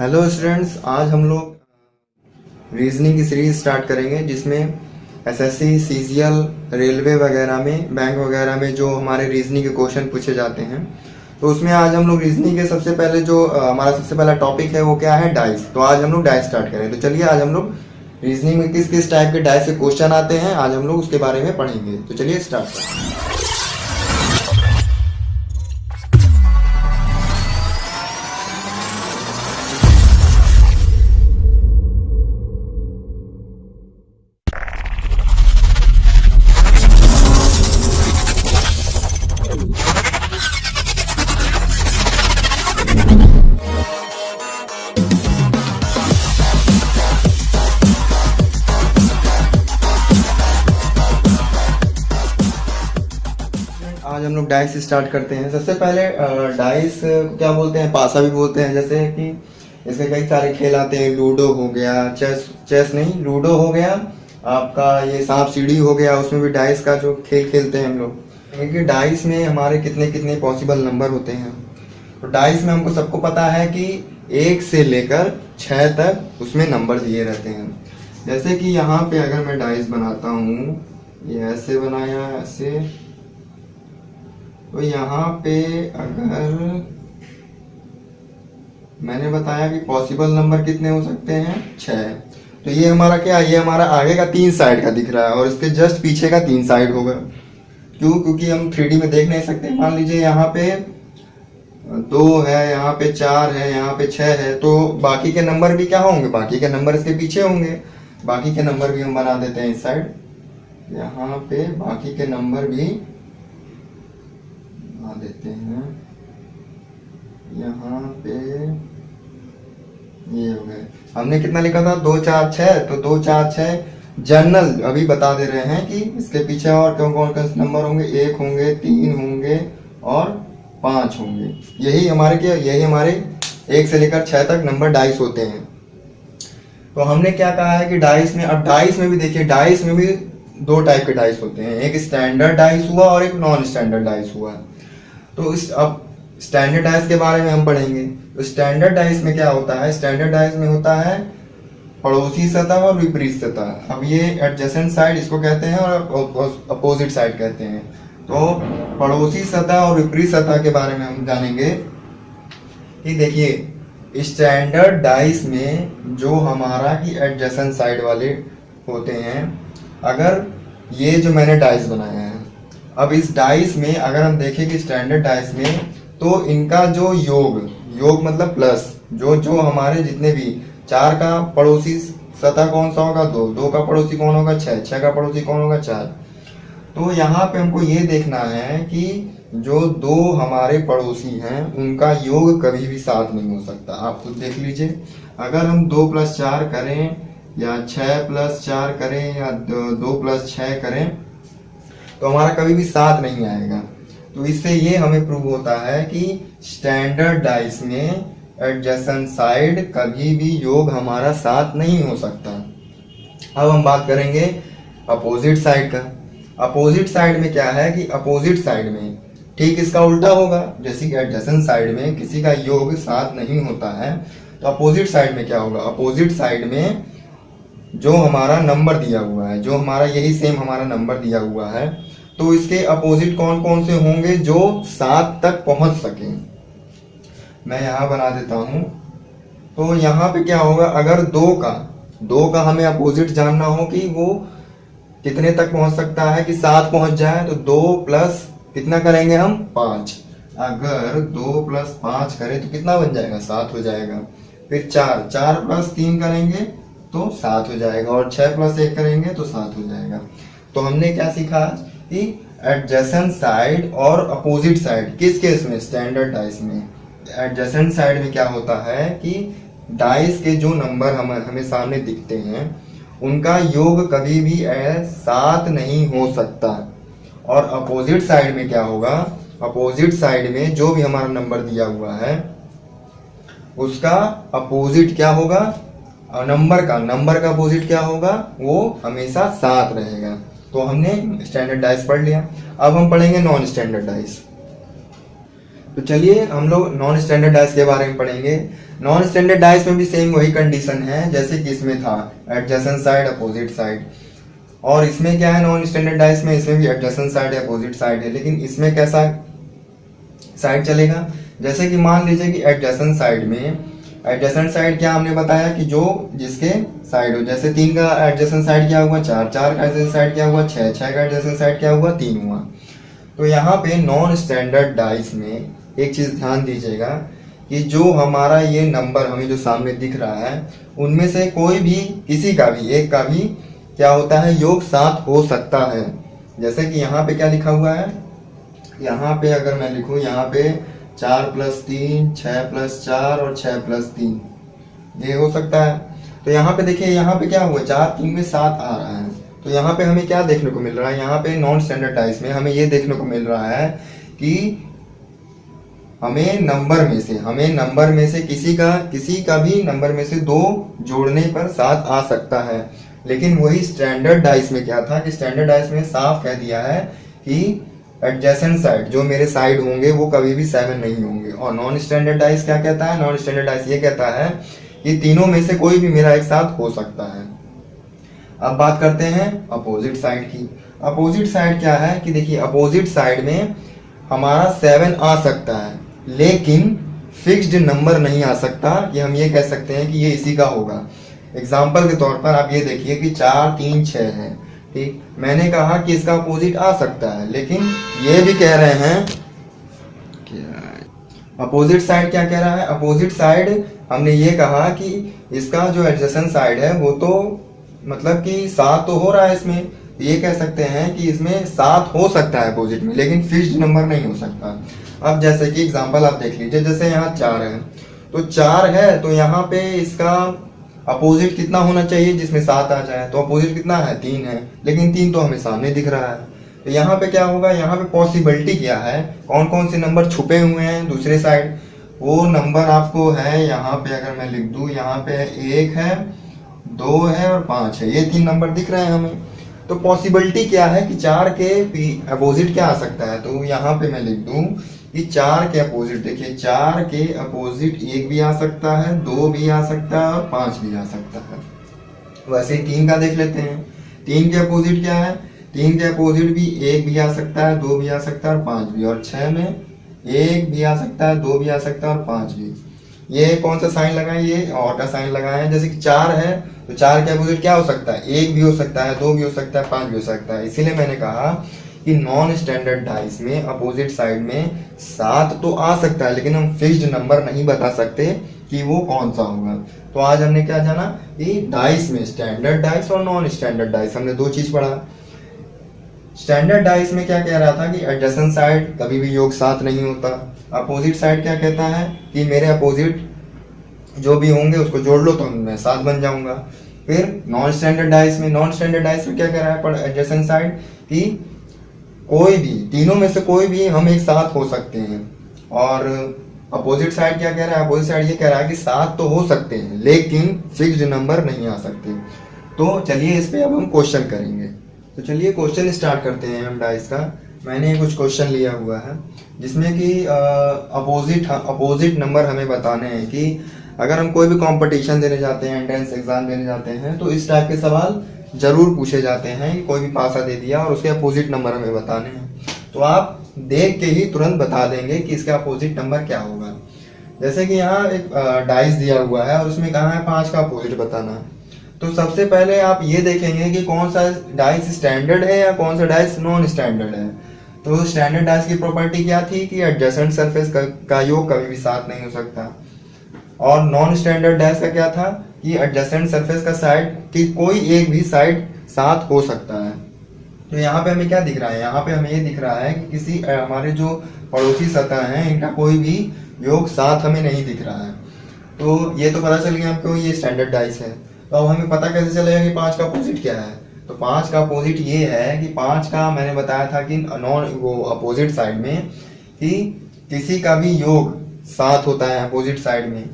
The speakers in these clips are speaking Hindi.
हेलो स्टूडेंट्स, आज हम लोग रीजनिंग की सीरीज स्टार्ट करेंगे जिसमें एसएससी, सीजीएल, रेलवे वगैरह में, बैंक वगैरह में जो हमारे रीजनिंग के क्वेश्चन पूछे जाते हैं। तो उसमें आज हम लोग रीजनिंग के सबसे पहले जो हमारा सबसे पहला टॉपिक है वो क्या है, डाइस। तो आज हम लोग डाइस स्टार्ट करें। तो चलिए आज हम लोग रीजनिंग में किस किस टाइप के डाइस के क्वेश्चन आते हैं आज हम लोग उसके बारे में पढ़ेंगे। तो चलिए स्टार्ट करें। आज हम लोग डाइस स्टार्ट करते हैं। सबसे पहले डाइस क्या बोलते हैं, पासा भी बोलते हैं। जैसे कि इसके कई सारे खेल आते हैं, लूडो हो गया, चेस नहीं, लूडो हो गया, आपका ये सांप सीढ़ी हो गया, उसमें भी डाइस का जो खेल खेलते हैं हम लोग। क्योंकि डाइस में हमारे कितने कितने पॉसिबल नंबर होते हैं। तो डाइस में हमको सबको पता है कि 1 से लेकर 6 तक उसमें नंबर दिए रहते हैं। जैसे कि यहाँ पे अगर मैं डाइस बनाता हूँ, ये ऐसे बनाया, ऐसे, तो यहाँ पे अगर मैंने बताया कि पॉसिबल नंबर कितने हो सकते हैं, 6। तो ये हमारा क्या, ये हमारा आगे का 3 साइड का दिख रहा है और इसके जस्ट पीछे का 3 साइड होगा। क्यों? क्योंकि हम 3D में देख नहीं सकते। मान लीजिए यहाँ पे 2 है, यहाँ पे 4 है, यहाँ पे 6 है, तो बाकी के नंबर भी क्या होंगे, बाकी के नंबर इसके पीछे होंगे। बाकी के नंबर भी हम बना देते हैं इस साइड, यहाँ पे बाकी के नंबर भी देते हैं। यहाँ पे ये हो गए। हमने कितना लिखा था, 2 4 6। तो 2 4 6 जनरल अभी बता दे रहे हैं कि इसके पीछे और कौन कौन से नंबर होंगे, 1 होंगे, 3 होंगे और 5 होंगे। यही हमारे क्या, यही हमारे 1 से लेकर 6 तक नंबर डाइस होते हैं। तो हमने क्या कहा है कि डाइस में, अब डाइस में भी देखिए, डाइस में भी 2 टाइप के डाइस होते हैं। एक स्टैंडर्ड डाइस हुआ और एक नॉन स्टैंडर्ड डाइस हुआ। तो इस अब स्टैंडर्ड डाइस के बारे में हम पढ़ेंगे। तो स्टैंडर्ड डाइस में क्या होता है, स्टैंडर्ड डाइस में होता है पड़ोसी सतह और विपरीत सतह। अब ये एडजेसेंट साइड इसको कहते हैं और अपोजिट साइड कहते हैं। तो पड़ोसी सतह और विपरीत सतह के बारे में हम जानेंगे कि देखिए स्टैंडर्ड डाइस में जो हमारा की एडजेसेंट साइड वाले होते हैं, अगर ये जो मैंने डाइस बनाया है, अब इस डाइस में अगर हम देखें कि स्टैंडर्ड डाइस में, तो इनका जो योग मतलब प्लस, जो हमारे जितने भी 4 का पड़ोसी सतह कौन सा होगा, 2 का पड़ोसी कौन होगा, 6 का पड़ोसी कौन होगा, 4। तो यहाँ पे हमको ये देखना है कि जो 2 हमारे पड़ोसी हैं उनका योग कभी भी साथ नहीं हो सकता। आप खुद देख लीजिए, अगर हम 2 + 4 करें या 6 + 4 करें या 2 + 6 करें, तो हमारा कभी भी साथ नहीं आएगा। तो इससे ये हमें प्रूव होता है कि स्टैंडर्ड डाइस में एडजेसेंट साइड कभी भी योग हमारा साथ नहीं हो सकता। अब हम बात करेंगे अपोजिट साइड का। अपोजिट साइड में क्या है कि अपोजिट साइड में ठीक इसका उल्टा होगा। जैसे कि एडजेसेंट साइड में किसी का योग साथ नहीं होता है, तो अपोजिट साइड में क्या होगा, अपोजिट साइड में जो हमारा नंबर दिया हुआ है, जो हमारा यही सेम हमारा नंबर दिया हुआ है, तो इसके अपोजिट कौन कौन से होंगे जो 7 तक पहुंच सकें। मैं यहाँ बना देता हूं। तो यहाँ पे क्या होगा, अगर 2 का हमें अपोजिट जानना हो कि वो कितने तक पहुंच सकता है कि 7 पहुंच जाए, तो 2 प्लस कितना करेंगे हम, 5। अगर 2 + 5 करें तो कितना बन जाएगा, 7 हो जाएगा। फिर 4 + 3 करेंगे तो 7 हो जाएगा और 6 + 1 करेंगे तो 7 हो जाएगा। तो हमने क्या सीखा कि एडजेसेंट साइड और अपोजिट साइड किस केस में, स्टैंडर्ड डाइस में। एडजेसेंट साइड में क्या होता है कि डाइस के जो नंबर हमें सामने दिखते हैं उनका योग कभी भी 7 नहीं हो सकता। और अपोजिट साइड में क्या होगा, अपोजिट साइड में जो भी हमारा नंबर दिया हुआ है उसका अपोजिट क्या होगा, नंबर का अपोजिट क्या होगा, वो हमेशा 7 रहेगा। तो हमने स्टैंडर्ड डाइस पढ़ लिया। अब हम पढ़ेंगे नॉन स्टैंडर्ड डाइस। तो चलिए हम लोग नॉन स्टैंडर्ड डाइस के बारे में पढ़ेंगे। नॉन स्टैंडर्ड डाइस में भी सेम वही कंडीशन है जैसे कि इसमें था, एडजेसेंट साइड अपोजिट साइड। और इसमें क्या है नॉन स्टैंडर्ड डाइस में, इसमें भी एडजेसेंट साइड है अपोजिट साइड है, लेकिन इसमें कैसा साइड चलेगा, जैसे कि मान लीजिए कि एडजेसेंट साइड में, एडजेसेंट साइड क्या हमने बताया कि जो जिसके साइड हो, जैसे 3 का एडजेसेंट साइड क्या हुआ 4, 4 का एडजेसेंट साइड क्या हुआ 6, 6 का एडजेसेंट साइड क्या हुआ 3 हुआ। तो यहाँ पे नॉन स्टैंडर्ड डाइस में एक चीज ध्यान दीजिएगा कि जो हमारा ये नंबर हमें जो सामने दिख रहा है, उनमें से कोई भी किसी का भी एक का भी क्या होता है, योग 7 हो सकता है। जैसे कि यहाँ पे क्या लिखा हुआ है, यहाँ पे अगर मैं लिखूं, यहाँ पे 4 + 3, 6 + 4 और 6 + 3 ये हो सकता है। तो यहाँ पे देखिए, यहाँ पे क्या हुआ 4 3 में 7 आ रहा है। तो यहाँ पे हमें क्या देखने को मिल रहा है, यहाँ पे नॉन स्टैंडर्ड डाइस में हमें ये देखने को मिल रहा है कि हमें नंबर में से किसी का भी नंबर में से 2 जोड़ने पर 7 आ सकता है। लेकिन वही स्टैंडर्ड डाइस में क्या था कि स्टैंडर्ड डाइस में साफ कह दिया है कि एडजेसेंट साइड जो मेरे साइड होंगे वो कभी भी 7 नहीं होंगे। और नॉन स्टैंडर्ड डाइस क्या कहता है, नॉन स्टैंडर्ड डाइस ये कहता है कि तीनों में से कोई भी मेरा एक साथ हो सकता है। अब बात करते हैं अपोजिट साइड की। अपोजिट साइड क्या है कि देखिए, अपोजिट साइड में हमारा 7 आ सकता है, लेकिन फिक्स्ड नंबर नहीं आ सकता कि हम ये कह सकते हैं कि ये इसी का होगा। एग्जाम्पल के तौर पर आप ये देखिए कि 4 3 6 है, ठीक, मैंने कहा कि इसका अपोजिट आ सकता है, लेकिन ये भी कह रहे हैं अपोजिट साइड क्या कह रहा है, अपोजिट साइड हमने ये कहा कि इसका जो एडजेसेंट साइड है वो तो मतलब कि 7 तो हो रहा है इसमें, ये कह सकते हैं कि इसमें 7 हो सकता है अपोजिट में, लेकिन फिक्स्ड नंबर नहीं हो सकता। अब जैसे कि एग्जांपल आप देख लीजिए, जैसे यहाँ 4 है, तो 4 है तो यहाँ पे इसका अपोजिट कितना होना चाहिए जिसमें 7 आ जाए, तो अपोजिट कितना है 3 है, लेकिन 3 तो हमें सामने दिख रहा है। तो यहाँ पे क्या होगा, यहाँ पे पॉसिबिलिटी क्या है, कौन कौन से नंबर छुपे हुए हैं दूसरे साइड, वो नंबर आपको है यहाँ पे अगर मैं लिख दूं, यहाँ पे 1 है 2 है और 5 है, ये 3 नंबर दिख रहे हैं हमें। तो पॉसिबिलिटी क्या है कि 4 के अपोजिट क्या आ सकता है, तो यहाँ पे मैं लिख दूं कि 4 के अपोजिट, देखिए 4 के अपोजिट 1 भी आ सकता है, 2 भी आ सकता है और 5 भी आ सकता है। वैसे ही 3 का देख लेते हैं, 3 के अपोजिट क्या है, 3 के अपोजिट भी 1 भी आ सकता है, 2 भी आ सकता है और 5 भी, और 6 में 1 भी आ सकता है, 2 भी आ सकता है और 5 भी। ये कौन सा साइन लगाए, ये और का साइन लगाए हैं। जैसे कि 4 है तो 4 के अपोजिट क्या हो सकता है, 1 भी हो सकता है, 2 भी हो सकता है, 5 भी हो सकता है। इसीलिए मैंने कहा कि नॉन स्टैंडर्ड डाइस में अपोजिट साइड में 7 तो आ सकता है, लेकिन हम फिक्स्ड नंबर नहीं बता सकते कि वो कौन सा होगा। तो आज हमने क्या जाना कि डाइस में स्टैंडर्ड डाइस और नॉन स्टैंडर्ड डाइस, हमने 2 चीज पढ़ा। स्टैंडर्ड डाइस में क्या कह रहा था कि एडजेसेंट साइड कभी भी योग 7 नहीं होता। अपोजिट साइड क्या कहता है कि मेरे अपोजिट जो भी होंगे उसको जोड़ लो तो मैं 7 बन जाऊंगा। फिर नॉन स्टैंडर्ड डाइस में क्या कह रहा है पर एडजेसेंट साइड कि कोई भी तीनों में से कोई भी हम एक साथ हो सकते हैं। और अपोजिट साइड क्या कह रहा है, अपोजिट साइड ये कह रहा है कि 7 तो हो सकते हैं लेकिन फिक्स्ड नंबर नहीं आ सकते। तो चलिए इस पे अब हम क्वेश्चन करेंगे। तो चलिए क्वेश्चन स्टार्ट करते हैं हम डाइस का। मैंने कुछ क्वेश्चन लिया हुआ है जिसमें कि अपोजिट नंबर हमें बताने हैं कि अगर हम कोई भी कंपटीशन देने जाते हैं, एंट्रेंस एग्जाम देने जाते हैं, तो इस टाइप के सवाल जरूर पूछे जाते हैं कि कोई भी पासा दे दिया और उसके अपोजिट नंबर हमें बताने हैं। तो आप देख के ही तुरंत बता देंगे कि इसका अपोजिट नंबर क्या होगा। जैसे कि यहाँ एक डाइस दिया हुआ है और उसमें कहा है 5 का अपोजिट बताना। तो सबसे पहले आप ये देखेंगे कि कौन सा डाइस स्टैंडर्ड है या कौन सा डाइस नॉन स्टैंडर्ड है। तो स्टैंडर्ड डाइस की प्रॉपर्टी क्या थी कि एडजेसेंट सरफेस का योग कभी भी 7 नहीं हो सकता। और नॉन स्टैंडर्ड डाइस का क्या था कि एडजेसेंट सरफेस का साइड की कोई एक भी साइड 7 हो सकता है। तो यहाँ पे हमें क्या दिख रहा है, यहाँ पे हमें ये दिख रहा है कि किसी हमारे जो पड़ोसी सतह हैं इनका कोई भी योग 7 हमें नहीं दिख रहा है। तो ये तो पता चल गया हमको ये स्टैंडर्ड डाइस है। तो अब हमें पता कैसे चलेगा कि 5 का अपोजिट क्या है। तो 5 का अपोजिट ये है कि 5 का मैंने बताया था कि अपोजिट साइड में कि किसी का भी योग 7 होता है अपोजिट साइड में।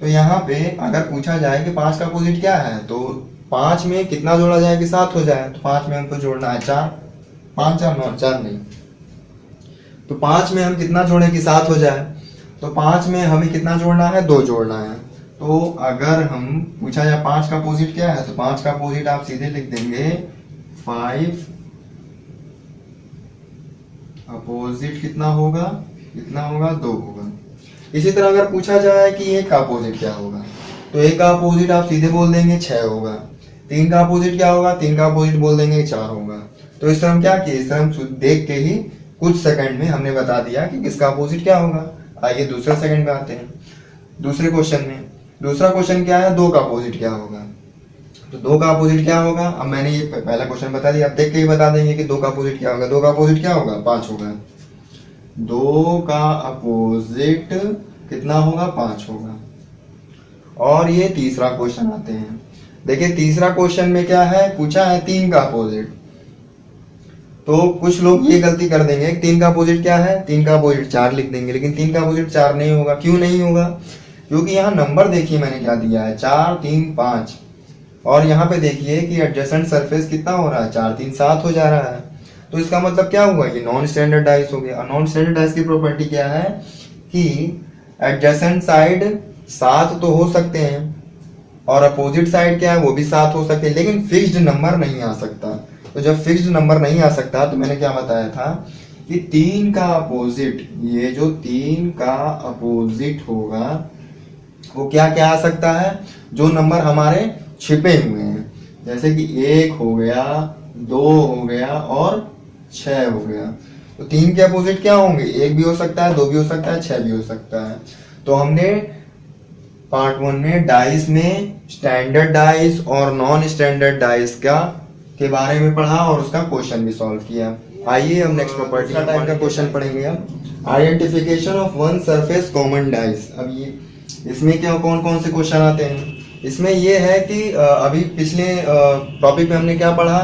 तो यहाँ पे अगर पूछा जाए कि 5 का अपोजिट क्या है, तो 5 में कितना जोड़ा जाए कि 7 हो जाए। तो 5 में हमको जोड़ना है 4, 5 4 9 4 नहीं। तो 5 में हम कितना जोड़े कि 7 हो जाए। तो 5 में हमें कितना जोड़ना है, 2 जोड़ना है। तो अगर हम पूछा जाए 5 का अपोजिट क्या है, तो 5 का अपोजिट आप सीधे लिख देंगे 5 अपोजिट कितना होगा, 2 होगा। इसी तरह अगर पूछा जाए कि 1 का अपोजिट क्या होगा, तो 1 का अपोजिट आप सीधे बोल देंगे 6 होगा। 3 का अपोजिट क्या होगा, 3 का अपोजिट बोल देंगे 4 होगा। तो इस तरह हम क्या किए, इस तरह हम देख के ही कुछ सेकंड में हमने बता दिया कि किसका अपोजिट क्या होगा। आइए दूसरे सेकंड में आते हैं, दूसरे क्वेश्चन में। दूसरा क्वेश्चन क्या है, 2 का अपोजिट क्या होगा। तो 2 का अपोजिट क्या होगा, अब मैंने ये पहला क्वेश्चन बता दिया, अब देख के ही बता देंगे कि 2 का अपोजिट क्या होगा। 2 का अपोजिट क्या होगा, 5 होगा। 2 का अपोजिट कितना होगा, 5 होगा। और ये तीसरा क्वेश्चन आते हैं। देखिए तीसरा क्वेश्चन में क्या है, पूछा है 3 का अपोजिट। तो कुछ लोग ये गलती कर देंगे, 3 का अपोजिट क्या है, 3 का अपोजिट 4 लिख देंगे, लेकिन 3 का अपोजिट 4 नहीं होगा। क्यों नहीं होगा, क्योंकि यहाँ नंबर देखिए मैंने क्या दिया है, 4 3 5, और यहाँ पे देखिए कि एडजेसेंट सरफेस कितना हो रहा है, 4 3 7 हो जा रहा है। तो इसका मतलब क्या हुआ, ये नॉन स्टैंडर्डाइज हो गया। और नॉन स्टैंडर्डाइज की प्रॉपर्टी क्या है कि एडजेसेंट साइड 7 तो हो सकते हैं और अपोजिट साइड क्या है, वो भी 7 हो सकते हैं, लेकिन फिक्स्ड नंबर नहीं आ सकता। तो जब फिक्स्ड नंबर नहीं आ सकता, तो मैंने क्या बताया था कि 3 का अपोजिट, ये जो 3 का अपोजिट होगा वो क्या क्या आ सकता है, जो नंबर हमारे छिपे हुए हैं, जैसे कि 1 हो गया, 2 हो गया और 6 हो गया। तो 3 के अपोजिट क्या होंगे, 1 भी हो सकता है, 2 भी हो सकता है, 6 भी हो सकता है। तो हमने पार्ट 1 में डाइस में स्टैंडर्ड डाइस और नॉन स्टैंडर्ड डाइस के बारे में पढ़ा और उसका क्वेश्चन भी सॉल्व किया। आइए हम नेक्स्ट प्रॉपर्टी टाइप का क्वेश्चन पढ़ेंगे। हम identification of one surface common dice. अब ये इसमें क्या कौन कौन से क्वेश्चन आते हैं, इसमें ये है कि अभी पिछले टॉपिक में हमने क्या पढ़ा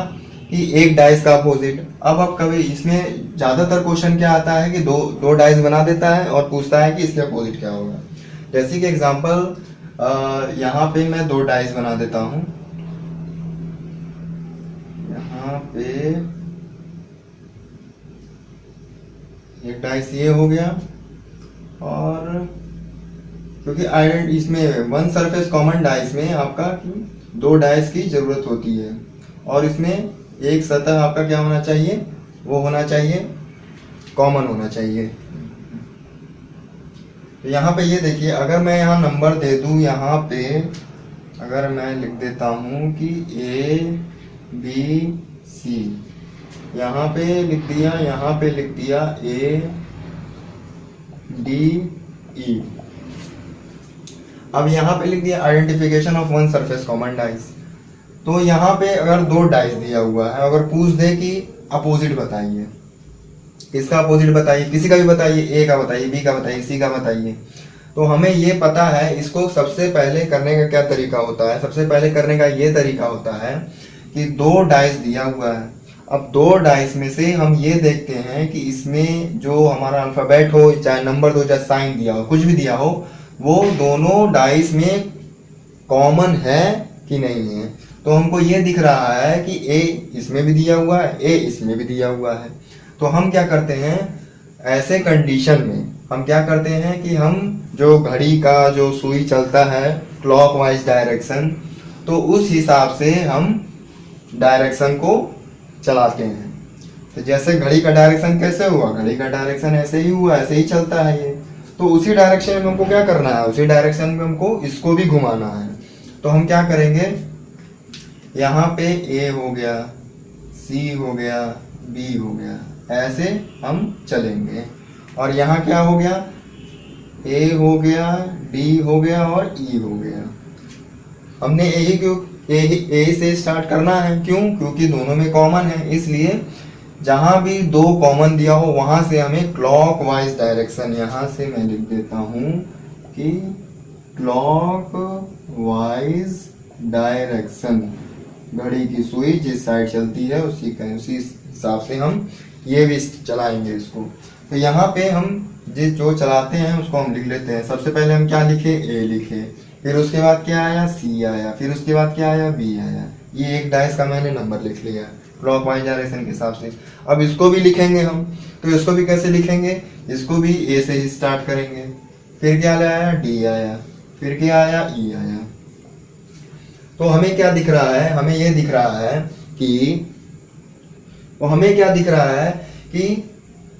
कि एक डाइस का अपोजिट। अब कभी इसमें ज्यादातर क्वेश्चन क्या आता है कि दो डाइस बना देता है और पूछता है कि इसके अपोजिट क्या होगा। जैसे कि एग्जांपल यहाँ पे मैं 2 डाइस बना देता हूँ, यहाँ पे एक डाइस ये हो गया, और क्योंकि इसमें वन सरफेस कॉमन डाइस में आपका 2 डाइस की जरूरत होती है, और इसमें एक सतह आपका क्या होना चाहिए, वो होना चाहिए कॉमन होना चाहिए। तो यहाँ पे ये देखिए, अगर मैं यहाँ नंबर दे दूं, यहाँ पे अगर मैं लिख देता हूँ कि ABC, यहाँ पे लिख दिया, यहाँ पे लिख दिया ADE। अब यहाँ पे लिख दिया identification of one surface common dice. तो यहाँ पे अगर 2 डाइस दिया हुआ है, अगर पूछ दे कि अपोजिट बताइए, इसका अपोजिट बताइए, किसी का भी बताइए, ए का बताइए, बी का बताइए, सी का बताइए, तो हमें ये पता है इसको सबसे पहले करने का क्या तरीका होता है। सबसे पहले करने का ये तरीका होता है कि 2 डाइस दिया हुआ है। अब 2 डाइस में से हम ये देखते हैं कि इसमें जो हमारा अल्फाबेट हो, चाहे नंबर दो, चाहे साइन दिया हो, कुछ भी दिया हो, वो दोनों डाइस में कॉमन है कि नहीं है। तो हमको ये दिख रहा है कि ए इसमें भी दिया हुआ है, ए इसमें भी दिया हुआ है। तो हम क्या करते हैं, ऐसे कंडीशन में हम क्या करते हैं कि हम जो घड़ी का जो सुई चलता है क्लॉकवाइज डायरेक्शन, तो उस हिसाब से हम डायरेक्शन को चलाते हैं। तो जैसे घड़ी का डायरेक्शन कैसे हुआ, घड़ी का डायरेक्शन ऐसे ही हुआ, ऐसे ही चलता है ये। तो उसी डायरेक्शन में हमको क्या करना है, उसी डायरेक्शन में हमको इसको भी घुमाना है। तो हम क्या करेंगे, यहाँ पे ए हो गया, सी हो गया, बी हो गया, ऐसे हम चलेंगे। और यहाँ क्या हो गया, ए हो गया, डी हो गया और ई हो गया। हमने यही क्यों ए से स्टार्ट करना है, क्यों, क्योंकि दोनों में कॉमन है, इसलिए जहां भी 2 कॉमन दिया हो वहां से हमें क्लॉकवाइज डायरेक्शन, यहां से मैं लिख देता हूं कि क्लॉकवाइज डायरेक्शन, घड़ी की सुई जिस साइड चलती है उसी हिसाब से हम ये भी चलाएंगे इसको। तो यहाँ पे हम जो चलाते हैं उसको हम लिख लेते हैं। सबसे पहले हम क्या लिखे, ए लिखे, फिर उसके बाद क्या आया, सी आया, फिर उसके बाद क्या आया, बी आया। ये एक डाइस का मैंने नंबर लिख लिया क्लॉकवाइज डायरेक्शन के हिसाब से। अब इसको भी लिखेंगे हम, तो इसको भी कैसे लिखेंगे, इसको भी ए से ही स्टार्ट करेंगे, फिर क्या आया, डी आया, फिर क्या आया, ई आया। तो हमें क्या दिख रहा है, हमें ये दिख रहा है कि हमें क्या दिख रहा है कि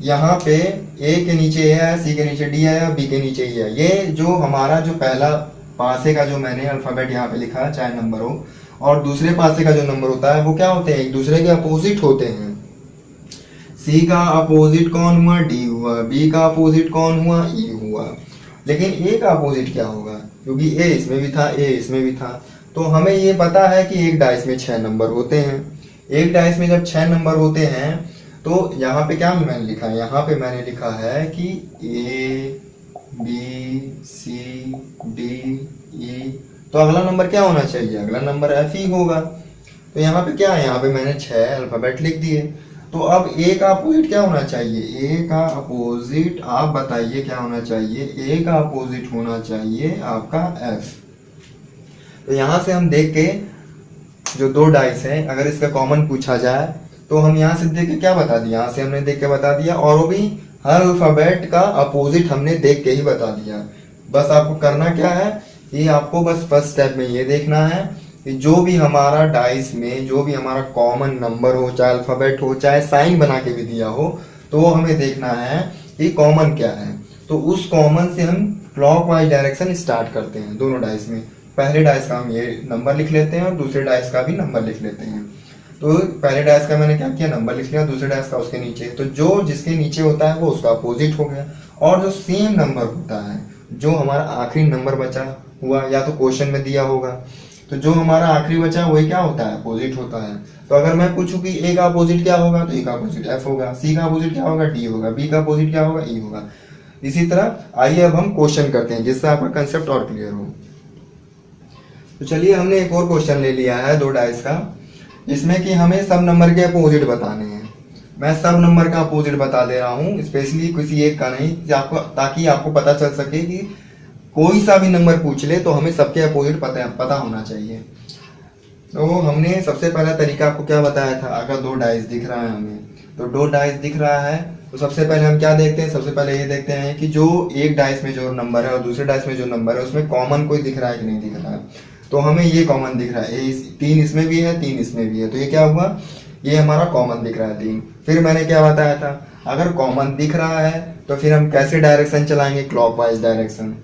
यहाँ पे ए के नीचे ए है, सी के नीचे डी है, बी के नीचे ई है। ये जो हमारा जो पहला पासे का जो मैंने अल्फाबेट यहाँ पे लिखा है, चाहे नंबर हो, और दूसरे पासे का जो नंबर होता है वो क्या होते हैं, एक दूसरे के अपोजिट होते हैं। सी का अपोजिट कौन हुआ, डी हुआ। बी का अपोजिट कौन हुआ, ई हुआ। लेकिन ए का अपोजिट क्या होगा, क्योंकि ए इसमें भी था, ए इसमें भी था। तो हमें ये पता है कि एक डाइस में 6 नंबर होते हैं। एक डाइस में जब 6 नंबर होते हैं तो यहाँ पे क्या मैंने लिखा है, यहाँ पे मैंने लिखा है कि A B C D E. तो अगला नंबर क्या होना चाहिए, अगला नंबर एफ ही होगा। तो यहाँ पे क्या है, यहाँ पे मैंने 6 अल्फाबेट लिख दिए। तो अब ए का अपोजिट क्या होना चाहिए, ए का अपोजिट आप बताइए क्या होना चाहिए, ए का अपोजिट होना चाहिए आपका एफ। तो यहाँ से हम देख के जो 2 डाइस है, अगर इसका कॉमन पूछा जाए तो हम यहाँ से देख के क्या बता दिया, यहाँ से हमने देख के बता दिया, और वो भी हर अल्फाबेट का अपोजिट हमने देख के ही बता दिया। बस आपको करना क्या है, ये आपको बस फर्स्ट स्टेप में ये देखना है कि जो भी हमारा डाइस में जो भी हमारा कॉमन नंबर हो, चाहे अल्फाबेट हो, चाहे साइन बना के भी दिया हो, तो वो हमें देखना है कि कॉमन क्या है। तो उस कॉमन से हम क्लॉकवाइज डायरेक्शन स्टार्ट करते हैं दोनों डाइस में। पहले डाइस का हम ये नंबर लिख लेते हैं और दूसरे डाइस का भी नंबर लिख लेते हैं। तो पहले डाइस का मैंने क्या किया, नंबर लिख लिया, दूसरे डाइस का उसके नीचे। तो जो जिसके नीचे होता है वो उसका अपोजिट हो गया। और जो सेम नंबर होता है, जो हमारा आखिरी नंबर बचा हुआ, या तो क्वेश्चन में दिया होगा, तो जो हमारा आखिरी बचा वही क्या होता है, अपोजिट होता है। तो अगर मैं पूछूं कि ए का अपोजिट क्या होगा, तो ए का अपोजिट एफ होगा। सी का अपोजिट क्या होगा, डी होगा। बी का अपोजिट क्या होगा, ई होगा। इसी तरह आइए अब हम क्वेश्चन करते हैं जिससे आपका कंसेप्ट और क्लियर हो। तो चलिए, हमने एक और क्वेश्चन ले लिया है 2 डाइस का, जिसमें कि हमें सब नंबर के अपोजिट बताने हैं। मैं सब नंबर का अपोजिट बता दे रहा हूँ, स्पेशली किसी एक का नहीं, ताकि आपको पता चल सके कि कोई सा भी नंबर पूछ ले तो हमें सबके अपोजिट पता होना चाहिए। तो हमने सबसे पहला तरीका आपको क्या बताया था, अगर 2 डाइस दिख रहा है हमें, तो 2 डाइस दिख रहा है तो सबसे पहले हम क्या देखते हैं, सबसे पहले ये देखते हैं कि जो एक डाइस में जो नंबर है और दूसरे डाइस में जो नंबर है उसमें कॉमन कोई दिख रहा है कि नहीं दिख रहा है। तो हमें ये कॉमन दिख रहा है, 3 इसमें भी है, 3 इसमें भी है। तो ये क्या हुआ, ये हमारा कॉमन दिख रहा है 3। फिर मैंने क्या बताया था, अगर कॉमन दिख रहा है तो फिर हम कैसे डायरेक्शन चलाएंगे, क्लॉकवाइज डायरेक्शन।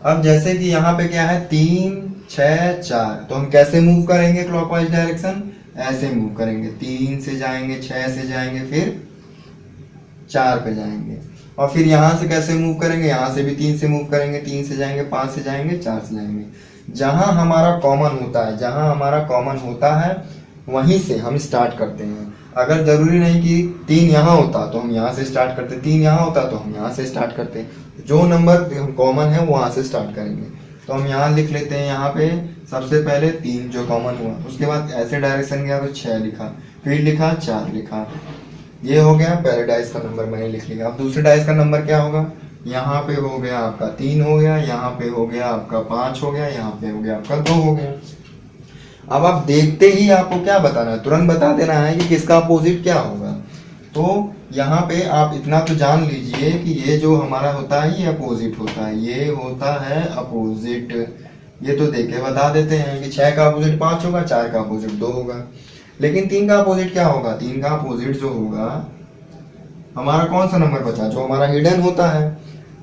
अब जैसे कि यहाँ पे क्या है, 3 6 4, तो हम कैसे मूव करेंगे क्लॉकवाइज डायरेक्शन, ऐसे मूव करेंगे। 3 से जाएंगे, 6 से जाएंगे, फिर 4 पे जाएंगे। और फिर यहाँ से कैसे मूव करेंगे, यहाँ से भी 3 से मूव करेंगे, 3 से जाएंगे, 5 से जाएंगे, 4 से जाएंगे। जहां हमारा कॉमन होता है, जहां हमारा कॉमन होता है वहीं से हम स्टार्ट करते हैं। अगर जरूरी नहीं कि 3 यहाँ होता तो हम यहाँ से स्टार्ट करते, 3 यहाँ होता तो हम यहाँ से स्टार्ट करते। जो नंबर कॉमन है वहां से स्टार्ट करेंगे। तो हम यहाँ लिख लेते हैं, यहाँ पे सबसे पहले 3 जो कॉमन हुआ, उसके बाद ऐसे डायरेक्शन गया तो 6 लिखा, फिर लिखा 4 लिखा। ये हो गया पहले डाइस का नंबर मैंने लिख लिया। अब दूसरे डाइस का नंबर क्या होगा, यहाँ पे हो गया आपका 3 हो गया, यहाँ पे हो गया आपका 5 हो गया, यहाँ पे हो गया आपका 2 हो गया। अब आप देखते ही आपको क्या बताना है, तुरंत बता देना है कि किसका अपोजिट क्या होगा। तो यहाँ पे आप इतना तो जान लीजिए कि ये जो हमारा होता है ये अपोजिट होता है, ये होता है अपोजिट। ये तो देख के बता देते हैं कि 6 का अपोजिट 5 होगा, 4 का अपोजिट 2 होगा। लेकिन 3 का अपोजिट क्या होगा, 3 का अपोजिट जो होगा, हमारा कौन सा नंबर बचा, जो हमारा हिडन होता है।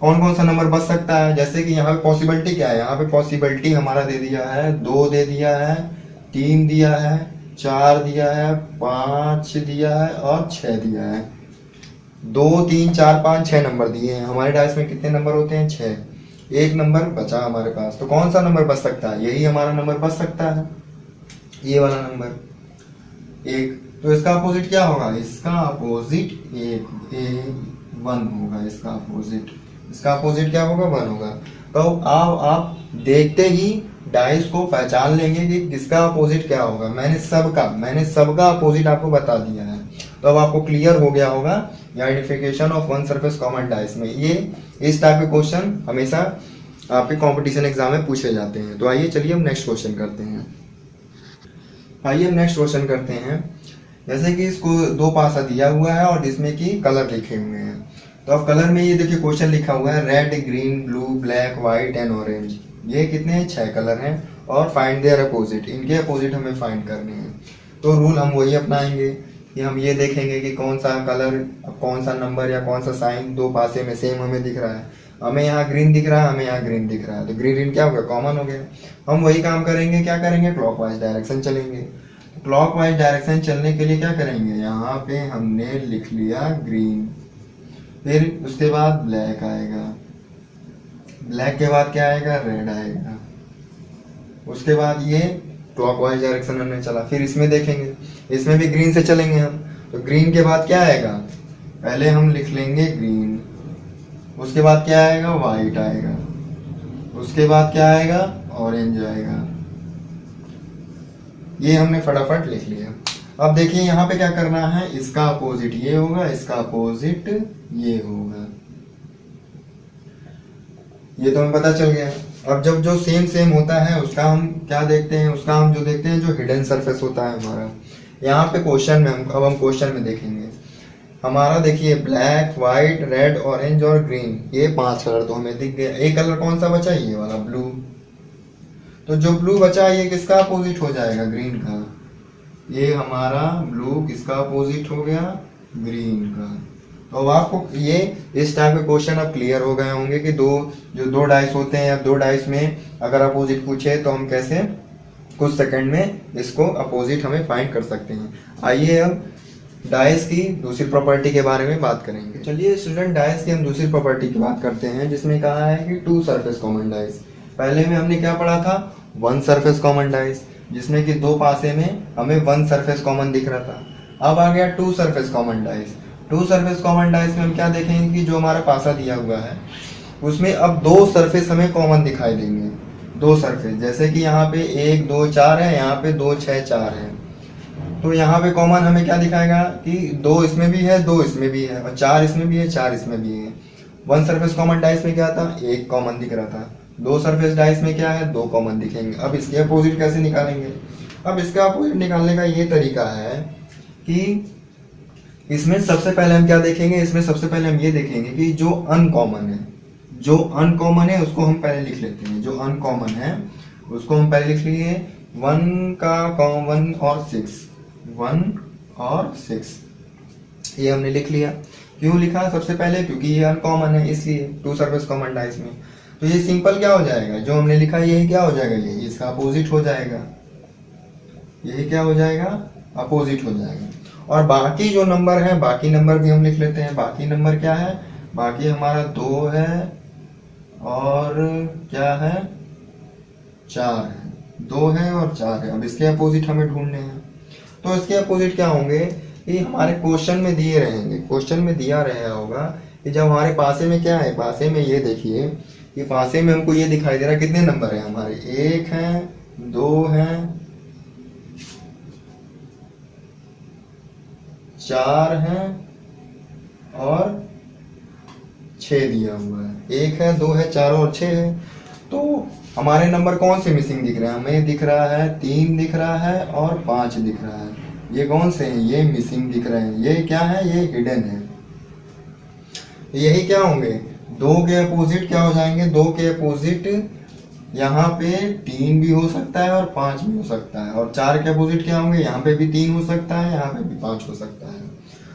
कौन कौन सा नंबर बच सकता है, जैसे कि यहाँ पे पॉसिबिलिटी क्या है, यहाँ पे पॉसिबिलिटी हमारा दे दिया है 2 दे दिया है, 3 दिया है, 4 दिया है, 5 दिया है और 6 दिया है। 2 3 4 5 6 नंबर दिए हैं। हमारे डाइस में कितने नंबर होते हैं, 6। एक नंबर बचा हमारे पास, तो कौन सा नंबर बच सकता है, यही हमारा नंबर बच सकता है, ये वाला नंबर 1। तो इसका अपोजिट क्या होगा, इसका अपोजिट 1 होगा। इसका अपोजिट क्या होगा, 1 होगा। तो आप देखते ही डाइस को पहचान लेंगे कि किसका अपोजिट क्या होगा। मैंने सबका अपोजिट आपको बता दिया है। तो अब आपको क्लियर हो गया होगा identification of one surface common dice में। ये इस टाइप के क्वेश्चन हमेशा आपके कंपटीशन एग्जाम में पूछे जाते हैं। तो आइए चलिए हम नेक्स्ट क्वेश्चन करते हैं। जैसे कि इसको 2 पासा दिया हुआ है और जिसमें कि कलर लिखे हुए हैं। तो अब कलर में ये देखिए क्वेश्चन लिखा हुआ है red, green, blue, black, white and orange. ये कितने हैं? 6 कलर हैं और फाइंड देयर अपोजिट, इनके अपोजिट हमें फाइंड करने हैं। तो रूल हम वही अपनाएंगे कि हम ये देखेंगे कि कौन सा कलर, कौन सा नंबर या कौन सा साइन दो पासे में सेम हमें दिख रहा है। हमें यहाँ ग्रीन दिख रहा है, हमें यहाँ ग्रीन दिख रहा है, तो ग्रीन ग्रीन क्या हो गया? कॉमन हो गया। हम वही काम करेंगे, क्या करेंगे? क्लॉकवाइज डायरेक्शन चलेंगे। क्लॉकवाइज डायरेक्शन चलने के लिए क्या करेंगे? यहाँ पे हमने लिख लिया ग्रीन, फिर उसके बाद ब्लैक आएगा, ब्लैक के बाद क्या आएगा? रेड आएगा। उसके बाद ये क्लॉकवाइज डायरेक्शन में चला। फिर इसमें देखेंगे, इसमें भी ग्रीन से चलेंगे हम, तो ग्रीन के बाद क्या आएगा? पहले हम लिख लेंगे ग्रीन, उसके बाद क्या आएगा? व्हाइट आएगा, उसके बाद क्या आएगा? ऑरेंज आएगा। ये हमने फटाफट लिख लिया। अब देखिए यहाँ पे क्या करना है, इसका अपोजिट ये होगा, इसका अपोजिट ये होगा। ये तो हमें पता चल गया। अब जब जो सेम सेम होता है उसका हम क्या देखते हैं? उसका हम जो देखते हैं जो हिडन सरफेस होता है हमारा। यहाँ पे क्वेश्चन में हम क्वेश्चन में देखेंगे हमारा, देखिए ब्लैक, व्हाइट, रेड, ऑरेंज और ग्रीन, ये 5 कलर तो हमें दिख गए। एक कलर कौन सा बचा? ये वाला ब्लू। तो जो ब्लू बचा ये किसका अपोजिट हो जाएगा? ग्रीन का। ये हमारा ब्लू किसका अपोजिट हो गया? ग्रीन का। तो अब आपको ये इस टाइप के क्वेश्चन अब क्लियर हो गए होंगे कि दो डाइस होते हैं, या 2 डाइस में अगर अपोजिट पूछे तो हम कैसे कुछ सेकंड में इसको अपोजिट हमें फाइंड कर सकते हैं। आइए अब डाइस की दूसरी प्रॉपर्टी के बारे में बात करेंगे। चलिए स्टूडेंट, डाइस की हम दूसरी प्रॉपर्टी की बात करते हैं, जिसमें कहा है कि 2 सरफेस कॉमन डाइस। पहले में हमने क्या पढ़ा था? 1 सरफेस कॉमन डाइस, जिसमें कि 2 पासे में हमें 1 सरफेस कॉमन दिख रहा था। अब आ गया 2 surface common dice. 2 surface common dice में हम क्या देखेंगे कि जो हमारा पासा दिया हुआ है उसमें अब 2 सरफेस हमें कॉमन दिखाई देंगे। 2 सरफेस, जैसे कि यहाँ पे 1 2 4 है, यहाँ पे 2 6 4 है। तो यहाँ पे कॉमन हमें क्या दिखाएगा कि 2 इसमें भी है, 2 इसमें भी है, और 4 इसमें भी है, 4 इसमें भी है। 1 सरफेस कॉमन डाइस में क्या था? 1 कॉमन दिख रहा था। 2 सरफेस डाइस में क्या है? 2 कॉमन दिखेंगे। अब इसके अपोजिट कैसे निकालेंगे? अब इसका अपोजिट निकालने का ये तरीका है कि इसमें सबसे पहले हम क्या देखेंगे? इसमें सबसे पहले हम ये देखेंगे कि जो अनकॉमन है, जो अनकॉमन है उसको हम पहले लिख लेते हैं। जो अनकॉमन है उसको हम पहले लिख लिए 1 का 1 और 6, 1 और 6, ये हमने लिख लिया। क्यों लिखा सबसे पहले? क्योंकि ये अनकॉमन है, इसलिए 2 सरफेस कॉमन डाइस में। तो ये सिंपल क्या हो जाएगा? जो हमने लिखा ये क्या हो जाएगा? ये इसका अपोजिट हो जाएगा। ये क्या हो जाएगा? अपोजिट हो जाएगा। और बाकी जो नंबर है, बाकी नंबर भी हम लिख लेते हैं। बाकी नंबर क्या है? बाकी हमारा 2 है और क्या है? 4 है। 2 है और 4 है। अब इसके अपोजिट हमें ढूंढने हैं। तो इसके अपोजिट क्या होंगे? ये हमारे क्वेश्चन में दिए रहेंगे। क्वेश्चन में दिया रहा होगा कि जब हमारे पासे में क्या है? पासे में ये देखिए, ये पासे में हमको ये दिखाई दे रहा है कितने नंबर है हमारे? 1 है, 2 है, 4 है और 6 दिया हुआ है। 1 है, 2 है, 4 और 6 है। तो हमारे नंबर कौन से मिसिंग दिख रहे हैं? हमें दिख रहा है 3 दिख रहा है और 5 दिख रहा है। ये कौन से हैं? ये मिसिंग दिख रहे हैं। ये क्या है? ये हिडन है। यही क्या होंगे? 2 के अपोजिट क्या हो जाएंगे? 2 के अपोजिट यहाँ पे 3 भी हो सकता है और 5 भी हो सकता है। और 4 के अपोजिट क्या होंगे? यहाँ पे भी 3 हो सकता है, यहाँ पे भी 5 हो सकता है।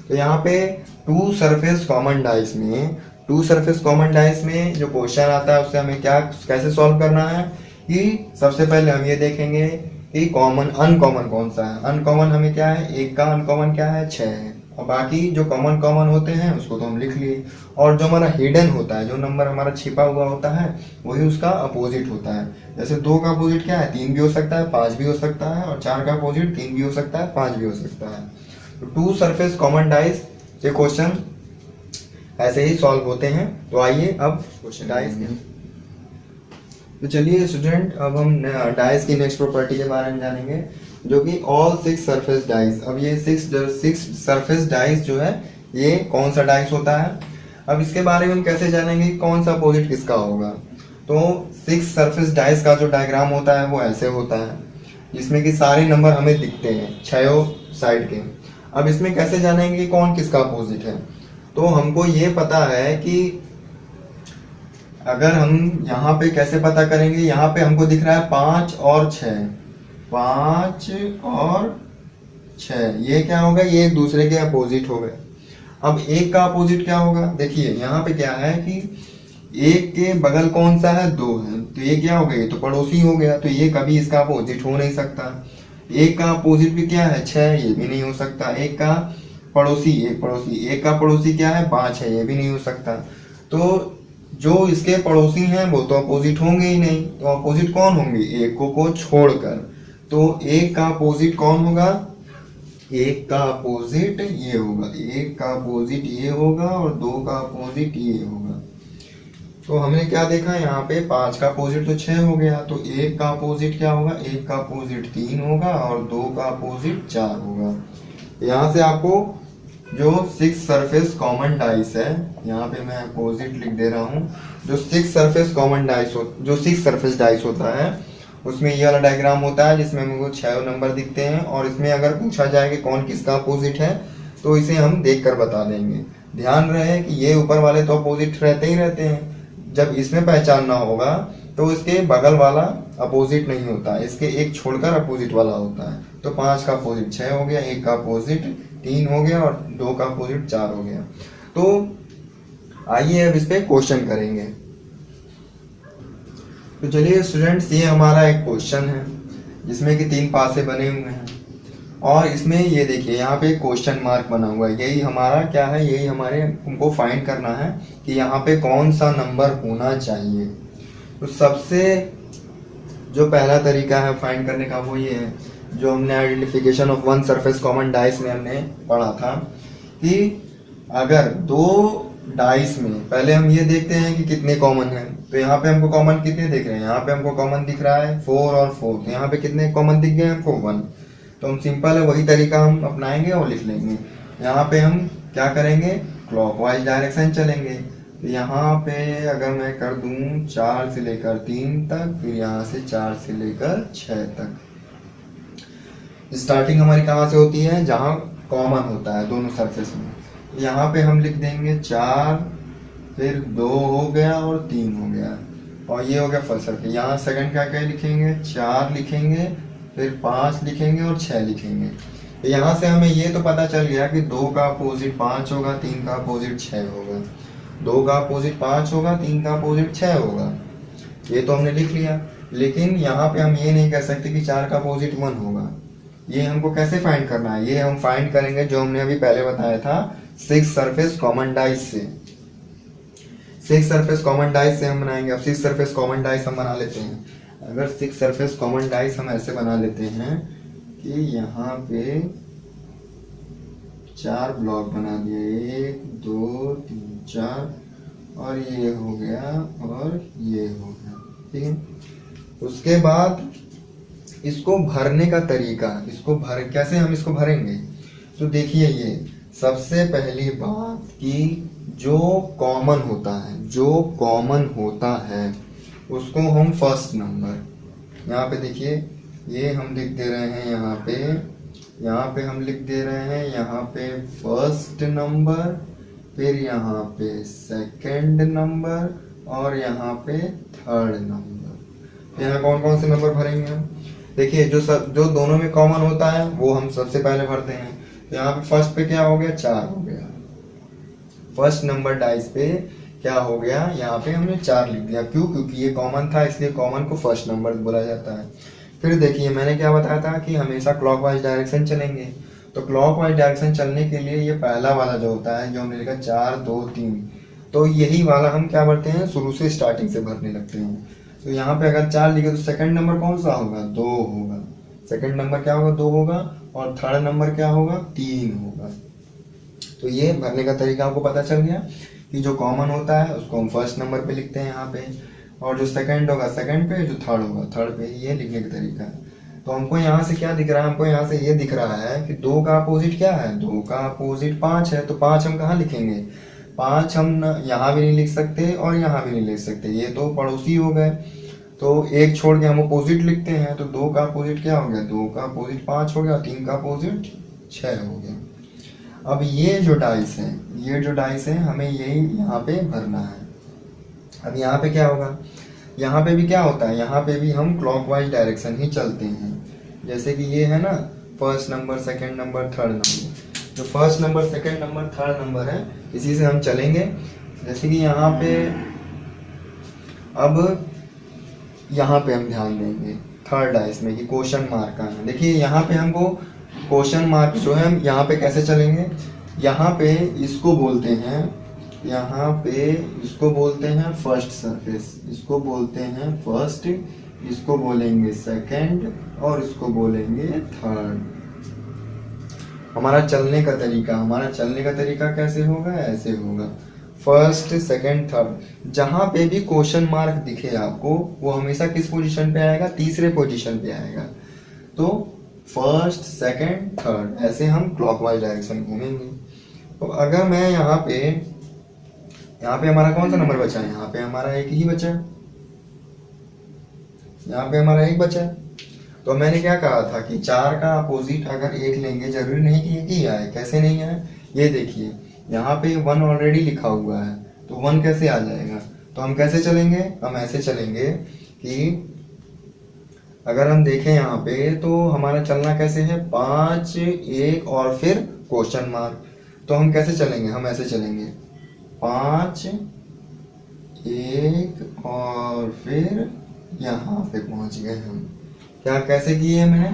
तो यहाँ पे 2 सरफेस कॉमन डाइस में, 2 सरफेस कॉमन डाइस में जो क्वेश्चन आता है उससे हमें क्या कैसे सॉल्व करना है कि सबसे पहले हम ये देखेंगे कि कॉमन अनकॉमन कौन सा है। अनकॉमन हमें क्या है? 1 का अनकॉमन क्या है? 6 है। और बाकी जो कॉमन कॉमन होते हैं उसको तो हम लिख लिए। और जो हमारा हिडन होता है, जो नंबर हमारा छिपा हुआ होता है, वही उसका अपोजिट होता है। जैसे 2 का अपोजिट क्या है? 3 भी हो सकता है, 5 भी हो सकता है, और 4 का अपोजिट 3 भी हो सकता है, 5 भी हो सकता है। तो 2 सरफेस कॉमन डाइस से क्वेश्चन ऐसे ही सॉल्व होते हैं। तो आइए अब क्वेश्चन डाइस के, तो चलिए स्टूडेंट, अब हम डाइस की नेक्स्ट प्रॉपर्टी के बारे में जानेंगे, जो कि ऑल 6 सरफेस डाइस। अब ये 6 सरफेस डाइस जो है ये कौन सा डाइस होता है? अब इसके बारे में हम कैसे जानेंगे कौन सा अपोजिट किसका होगा? तो 6 सरफेस डाइस का जो डायग्राम होता है वो ऐसे होता है, जिसमें कि सारे नंबर हमें दिखते हैं 6 साइड के। अब इसमें कैसे जानेंगे कौन किसका अपोजिट है? तो हमको ये पता है कि अगर हम यहाँ पे कैसे पता करेंगे, यहाँ पे हमको दिख रहा है 5 और 6, 5 और 6, ये क्या होगा, ये एक दूसरे के अपोजिट हो गए। अब एक का अपोजिट क्या होगा, देखिए यहाँ पे क्या है कि एक के बगल कौन सा है, 2 है, तो ये क्या हो गया, ये तो पड़ोसी हो गया, तो ये कभी इसका अपोजिट हो नहीं सकता। एक का अपोजिट भी क्या है, 6, ये भी नहीं हो सकता। एक का पड़ोसी, एक का पड़ोसी क्या है, 5 है, ये भी नहीं हो सकता। तो जो इसके पड़ोसी हैं वो तो अपोजिट होंगे ही नहीं, तो अपोजिट कौन होंगे, एक को छोड़कर। तो एक का अपोजिट कौन होगा, एक का अपोजिट ये होगा, एक का अपोजिट ये होगा और 2 का अपोजिट ये होगा। तो हमने क्या देखा, यहाँ पे 5 का अपोजिट तो 6 हो गया, तो एक का अपोजिट क्या होगा, एक का अपोजिट 3 होगा और 2 का अपोजिट 4 होगा। यहाँ से आपको जो 6 सरफेस कॉमन डाइस है, यहाँ पे मैं अपोजिट लिख दे रहा हूँ, जो 6 सरफेस कॉमन डाइस जो 6 सरफेस डाइस होता है उसमें ये वाला डायग्राम होता है जिसमें हमको 6 नंबर दिखते हैं, और इसमें अगर पूछा जाए कि कौन किसका अपोजिट है तो इसे हम देख कर बता देंगे। ध्यान रहे कि ये ऊपर वाले तो अपोजिट रहते ही रहते हैं, जब इसमें पहचानना होगा तो इसके बगल वाला अपोजिट नहीं होता, इसके एक छोड़कर अपोजिट वाला होता है। तो 5 का अपोजिट 6 हो गया, एक का अपोजिट 3 हो गया और 2 का अपोजिट 4 हो गया। तो आइए अब इस पे क्वेश्चन करेंगे। तो चलिए स्टूडेंट्स, ये हमारा एक क्वेश्चन है जिसमें कि 3 पासे बने हुए हैं, और इसमें ये देखिए यहाँ पे क्वेश्चन मार्क बना हुआ है। यही हमारा क्या है, यही हमारे हमको फाइंड करना है कि यहाँ पे कौन सा नंबर होना चाहिए। तो सबसे जो पहला तरीका है फाइंड करने का वो ये है, जो हमने identification of one surface common dice में हमने पढ़ा था, कि अगर 2 डाइस में पहले हम ये देखते हैं कि कितने कॉमन हैं। तो यहाँ पे हमको कॉमन कितने दिख रहे हैं, यहाँ पे हमको कॉमन दिख रहा है 4 और 4, तो यहाँ पे कितने कॉमन दिख गए हमको 1। तो हम सिंपल है वही तरीका हम अपनाएंगे और लिख लेंगे। यहाँ पे हम क्या करेंगे, क्लॉकवाइज डायरेक्शन चलेंगे। तो यहाँ पे अगर मैं कर दूं 4 से लेकर 3 तक, फिर यहाँ से 4 से लेकर 6 तक। स्टार्टिंग हमारी कहाँ से होती है, जहाँ कॉमन होता है दोनों सरफेस में। यहाँ पे हम लिख देंगे 4, फिर 2 हो गया और 3 हो गया, और ये हो गया फर्स्ट सर्कल। यहाँ सेकंड क्या क्या लिखेंगे, 4 लिखेंगे, फिर 5 लिखेंगे और 6 लिखेंगे। तो यहाँ से हमें ये तो पता चल गया कि 2 का अपोजिट 5 होगा, 3 का अपोजिट 6 होगा। 2 का अपोजिट 5 होगा, 3 का अपोजिट 6 होगा, ये तो हमने लिख लिया। लेकिन यहाँ पे हम ये नहीं कह सकते कि 4 का अपोजिट 1 होगा। ये हमको कैसे फाइंड करना है, ये हम फाइंड करेंगे जो हमने अभी पहले बताया था 6 सरफेस कॉमन डाइस से। 6 सरफेस कॉमन डाइस से हम बनाएंगे। अब 6 सरफेस कॉमन डाइस हम बना लेते हैं। अगर 6 सरफेस कॉमन डाइस हम ऐसे बना लेते हैं कि यहाँ पे 4 ब्लॉक बना दिए, 1 2 3 4, और ये हो गया और ये हो गया, ठीक है। उसके बाद इसको भरने का तरीका, कैसे हम इसको भरेंगे, तो देखिए ये सबसे पहली बात कि जो कॉमन होता है उसको हम फर्स्ट नंबर, यहाँ पे देखिए ये हम लिख दे रहे हैं, यहाँ पे हम लिख दे रहे हैं, यहाँ पे फर्स्ट नंबर, फिर यहाँ पे सेकंड नंबर और यहाँ पे थर्ड नंबर। यहाँ कौन कौन से नंबर भरेंगे हम, देखिए जो दोनों में कॉमन होता है वो हम सबसे पहले भरते हैं। तो यहाँ पे फर्स्ट पे क्या हो गया, 4 हो गया। फर्स्ट नंबर डाइस पे क्या हो गया, यहाँ पे हमने 4 लिख दिया। क्यों, क्योंकि ये कॉमन था, इसलिए कॉमन को फर्स्ट नंबर बोला जाता है। फिर देखिए मैंने क्या बताया था कि हमेशा क्लॉकवाइज डायरेक्शन चलेंगे। तो क्लॉकवाइज डायरेक्शन चलने के लिए ये पहला वाला जो होता है, जो हमने लिखा 4 2 3, तो यही वाला हम क्या भरते हैं, शुरू से स्टार्टिंग से भरने लगते हैं। तो यहाँ पे अगर 4 लिखे तो सेकंड नंबर कौन सा होगा, 2 होगा। सेकंड नंबर क्या होगा, 2 होगा, और थर्ड नंबर क्या होगा, 3 होगा। तो ये भरने का तरीका आपको पता चल गया कि जो कॉमन होता है उसको हम फर्स्ट नंबर पे लिखते हैं यहाँ पे, और जो सेकंड होगा सेकंड पे, जो थर्ड होगा थर्ड पे। ये लिखने का तरीका है। तो हमको यहाँ से क्या दिख रहा है, हमको यहाँ से ये दिख रहा है कि 2 का अपोजिट क्या है, 2 का अपोजिट 5 है। तो 5 हम कहाँ लिखेंगे, 5 हम यहाँ भी नहीं लिख सकते और यहाँ भी नहीं लिख सकते, ये तो पड़ोसी हो गए। तो एक छोड़ के हम अपोजिट लिखते हैं। तो 2 का अपोजिट क्या हो गया, 2 का अपोजिट 5 हो गया, 3 का अपोजिट 6 हो गया। अब ये जो डाइस है हमें यही यहाँ पे भरना है। अब यहाँ पे क्या होगा, यहाँ पे भी क्या होता है, यहाँ पे भी हम क्लॉकवाइज डायरेक्शन ही चलते हैं। जैसे कि ये है ना first number, second number, third number, जो first number, second number, third number है इसी से हम चलेंगे। जैसे कि यहाँ पे अब यहाँ पे हम ध्यान देंगे थर्ड डाइस में कि क्वेश्चन मार्क का है। देखिए यहाँ पे हमको क्वेश्चन मार्क जो है हम यहाँ पे कैसे चलेंगे, यहाँ पे इसको बोलते हैं, यहाँ पे इसको बोलते हैं फर्स्ट सरफेस, इसको बोलते हैं फर्स्ट, इसको बोलेंगे सेकंड और इसको बोलेंगे थर्ड। हमारा चलने का तरीका कैसे होगा, ऐसे होगा फर्स्ट सेकंड थर्ड। जहां पे भी क्वेश्चन मार्क दिखे आपको वो हमेशा किस पोजीशन पे आएगा, तीसरे पोजीशन पे आएगा। तो फर्स्ट सेकंड थर्ड ऐसे हम क्लॉकवाइज डायरेक्शन घूमेंगे। तो अगर मैं यहाँ पे हमारा कौन सा नंबर बचा है, यहाँ पे हमारा एक ही बचा है, यहाँ पे हमारा एक बचा है। तो मैंने क्या कहा था कि 4 का अपोजिट अगर 1 लेंगे, जरूरी नहीं कि 1 ही आए। कैसे नहीं आए, ये देखिए यहाँ पे 1 ऑलरेडी लिखा हुआ है, तो 1 कैसे आ जाएगा। तो हम कैसे चलेंगे, हम ऐसे चलेंगे कि अगर हम देखें यहाँ पे तो हमारा चलना कैसे है, 5 1 और फिर क्वेश्चन मार्क। तो हम कैसे चलेंगे, हम ऐसे चलेंगे 5 1 और फिर यहाँ पे पहुंच गए हम। क्या कैसे किए मैंने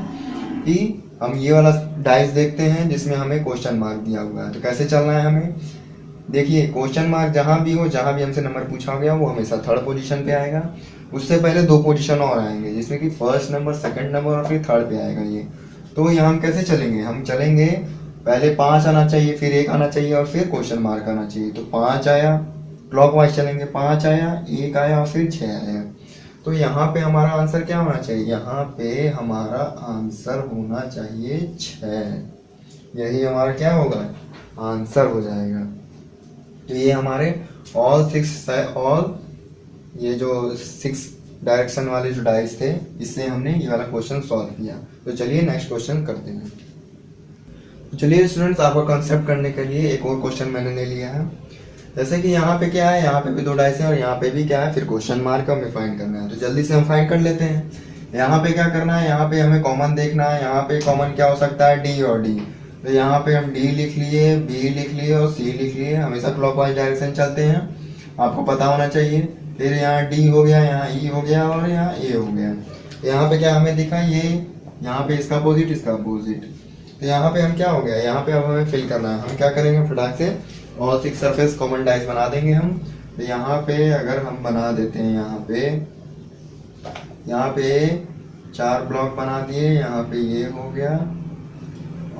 कि हम ये वाला डाइस देखते हैं जिसमें हमें क्वेश्चन मार्क दिया हुआ है। तो कैसे चलना है हमें, देखिए क्वेश्चन मार्क जहां भी हो, जहां भी हमसे नंबर पूछा गया वो हमेशा थर्ड पोजीशन पे आएगा। उससे पहले 2 पोजीशन और आएंगे जिसमें कि फर्स्ट नंबर, सेकंड नंबर और फिर थर्ड पे आएगा ये। तो यहाँ हम कैसे चलेंगे, हम चलेंगे पहले 5 आना चाहिए, फिर 1 आना चाहिए और फिर क्वेश्चन मार्क आना चाहिए। तो 5 आया, क्लॉकवाइज चलेंगे, 5 आया, 1 आया और फिर 6 आया। तो यहाँ पे हमारा आंसर क्या होना चाहिए, यहाँ पे हमारा आंसर होना चाहिए 6। यही हमारा क्या होगा, आंसर हो जाएगा। तो ये हमारे ऑल ये जो 6 डायरेक्शन वाले जो डाइस थे, इससे हमने ये वाला क्वेश्चन सॉल्व किया। तो चलिए नेक्स्ट क्वेश्चन करते हैं। चलिए स्टूडेंट्स, आपको कंसेप्ट करने के लिए एक और क्वेश्चन मैंने ले लिया है। जैसे कि यहाँ पे क्या है, यहाँ पे भी 2 डाइस है और यहाँ पे भी क्या है, फिर क्वेश्चन मार्क हमें फाइंड करना है। तो जल्दी से हम फाइंड कर लेते हैं। यहाँ पे क्या करना है, यहाँ पे हमें कॉमन देखना है। यहाँ पे कॉमन क्या हो सकता है, डी और डी। तो यहाँ पे हम डी लिख लिए, बी लिख लिए और सी लिख लिए। हमेशा क्लॉकवाइज डायरेक्शन चलते हैं, आपको पता होना चाहिए। फिर यहाँ डी हो गया, यहाँ ई हो गया और यहाँ ए हो गया। तो यहाँ पे क्या हमें दिखा, ये यहाँ पे इसका अपोजिट, इसका अपोजिट। तो यहाँ पे हम क्या हो गया, यहाँ पे अब हमें फिल करना है। हम क्या करेंगे, फटाक से और 6 सरफेस कॉमन डाइस बना देंगे हम। तो यहाँ पे अगर हम बना देते हैं, यहाँ पे 4 ब्लॉक बना दिए। यहाँ पे ये हो गया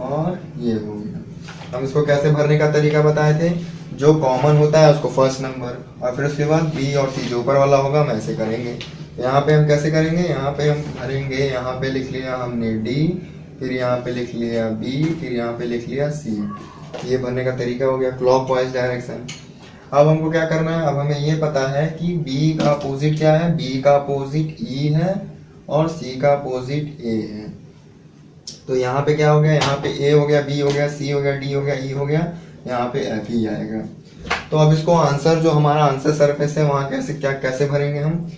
और ये हो गया। हम इसको कैसे भरने का तरीका बताए थे, जो कॉमन होता है उसको फर्स्ट नंबर और फिर उसके बाद बी और सी जो ऊपर वाला होगा हम ऐसे करेंगे। यहाँ पे हम कैसे करेंगे, यहाँ पे हम भरेंगे, यहाँ पे लिख लिया हमने डी, फिर यहाँ पे लिख लिया बी, फिर यहाँ पे लिख लिया सी। ये भरने का तरीका हो गया क्लॉकवाइज डायरेक्शन। अब हमको क्या करना है, अब हमें ये पता है कि B का अपोजिट क्या है, B का अपोजिट E है और C का अपोजिट A है। तो यहाँ पे क्या हो गया, यहाँ पे A हो गया, B हो गया, C हो गया, D हो गया, E हो गया, यहाँ पे F ही आएगा। तो अब इसको आंसर, जो हमारा आंसर सरफेस है वहाँ कैसे भरेंगे हम,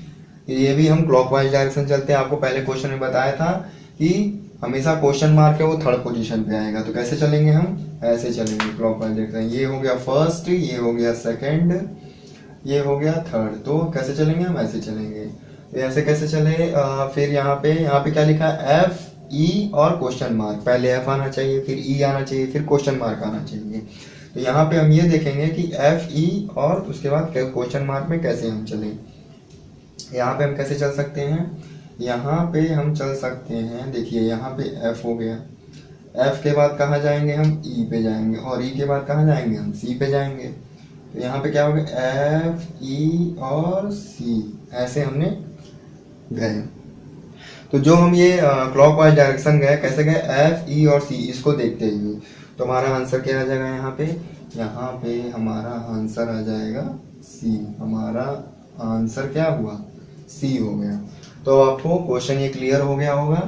ये भी हम क्लॉकवाइज डायरेक्शन चलते हैं। आपको पहले क्वेश्चन में बताया था कि हमेशा क्वेश्चन मार्क है वो थर्ड पोजीशन पे आएगा। तो कैसे चलेंगे, हम ऐसे चलेंगे क्लॉकवाइज डायरेक्शन। ये हो गया फर्स्ट, ये हो गया सेकंड, ये हो गया थर्ड। तो कैसे चलेंगे, हम ऐसे चलेंगे। तो ऐसे कैसे चले, फिर यहाँ पे क्या लिखा है, F E और क्वेश्चन मार्क। पहले F आना चाहिए, फिर E आना चाहिए, फिर क्वेश्चन मार्क आना चाहिए। तो यहाँ पे हम ये देखेंगे कि F E और उसके बाद क्वेश्चन मार्क में कैसे हम चले। यहाँ पे हम कैसे चल सकते हैं, यहाँ पे हम चल सकते हैं, देखिए यहाँ पे F हो गया, F के बाद कहाँ जाएंगे, हम E पे जाएंगे और E के बाद कहाँ जाएंगे, हम C पे जाएंगे। तो यहाँ पे क्या हो गया, F E और C, ऐसे हमने गए। तो जो हम ये क्लॉकवाइज डायरेक्शन गए, कैसे गए, F E और C इसको देखते हुए। तो हमारा आंसर क्या आ जाएगा, यहाँ पे हमारा आंसर आ जाएगा C। हमारा आंसर क्या हुआ, C हो गया। तो आपको क्वेश्चन ये क्लियर हो गया होगा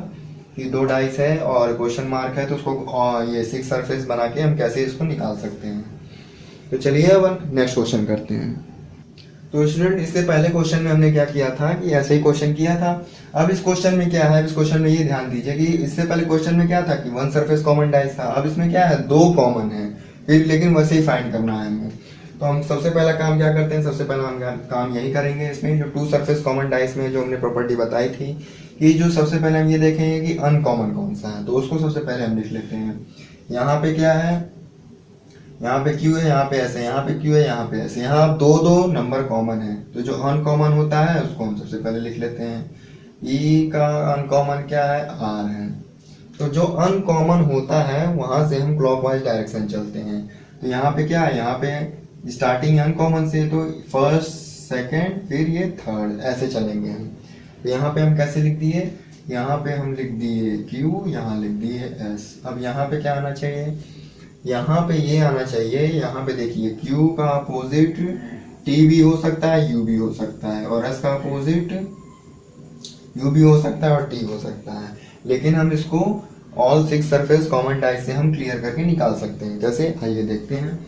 कि 2 डाइस है और क्वेश्चन मार्क है, तो उसको ये 6 सरफेस बना के हम कैसे इसको निकाल सकते हैं। तो चलिए अब नेक्स्ट क्वेश्चन करते हैं। तो स्टूडेंट इससे पहले क्वेश्चन में हमने क्या किया था कि ऐसे ही क्वेश्चन किया था। अब इस क्वेश्चन में क्या है, इस क्वेश्चन में ये ध्यान दीजिए कि इससे पहले क्वेश्चन में क्या था कि 1 सरफेस कॉमन डाइस था। अब इसमें क्या है, 2 कॉमन है, फिर लेकिन वैसे ही फाइंड करना है हमें। तो हम सबसे पहला काम क्या करते हैं, सबसे पहला हम काम यही करेंगे इसमें, जो 2 सरफेस कॉमन डाइस में जो हमने प्रॉपर्टी बताई थी कि जो सबसे पहले हम ये देखेंगे कि अनकॉमन कौन सा है। तो उसको सबसे पहले हम लिख लेते हैं। यहाँ पे क्या है, यहाँ पे क्यू है, यहाँ पे ऐसे, यहाँ पे क्यू है, यहाँ पे ऐसे, यहाँ 2 नंबर कॉमन है। तो जो अनकॉमन होता है उसको हम सबसे पहले लिख लेते हैं। ई का अनकॉमन क्या है, आर है। तो जो अनकॉमन होता है वहां से हम क्लॉकवाइज डायरेक्शन चलते हैं। तो यहाँ पे क्या है, यहाँ पे स्टार्टिंग अनकॉमन से, तो फर्स्ट सेकंड फिर ये थर्ड, ऐसे चलेंगे हम। तो यहाँ पे हम कैसे लिख दिए, यहाँ पे हम लिख दिए क्यू, यहाँ लिख दिए एस। अब यहाँ पे क्या आना चाहिए, यहाँ पे ये आना चाहिए। यहाँ पे देखिए Q का अपोजिट T भी हो सकता है, U भी हो सकता है, और S का अपोजिट U भी हो सकता है और T हो सकता है। लेकिन हम इसको ऑल 6 सरफेस कॉमन डाइस से हम क्लियर करके निकाल सकते हैं। जैसे आइए देखते हैं।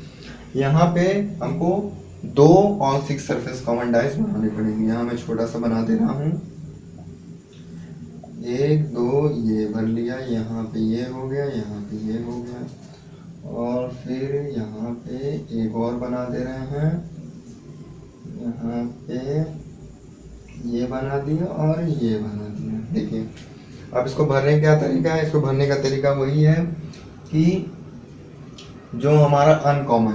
यहाँ पे हमको 2 ऑल 6 सरफेस कॉमन डाइस बनाने पड़ेंगे। यहाँ मैं छोटा सा बना दे रहा हूँ। 1 2 ये भर लिया, यहाँ पे ये हो गया, यहाँ पे ये हो गया, और फिर यहाँ पे एक और बना दे रहे हैं। यहाँ पे ये बना दिया और ये बना दिया। देखिए अब इसको भरने का क्या तरीका है, इसको भरने का तरीका वही है कि जो हमारा अनकॉमन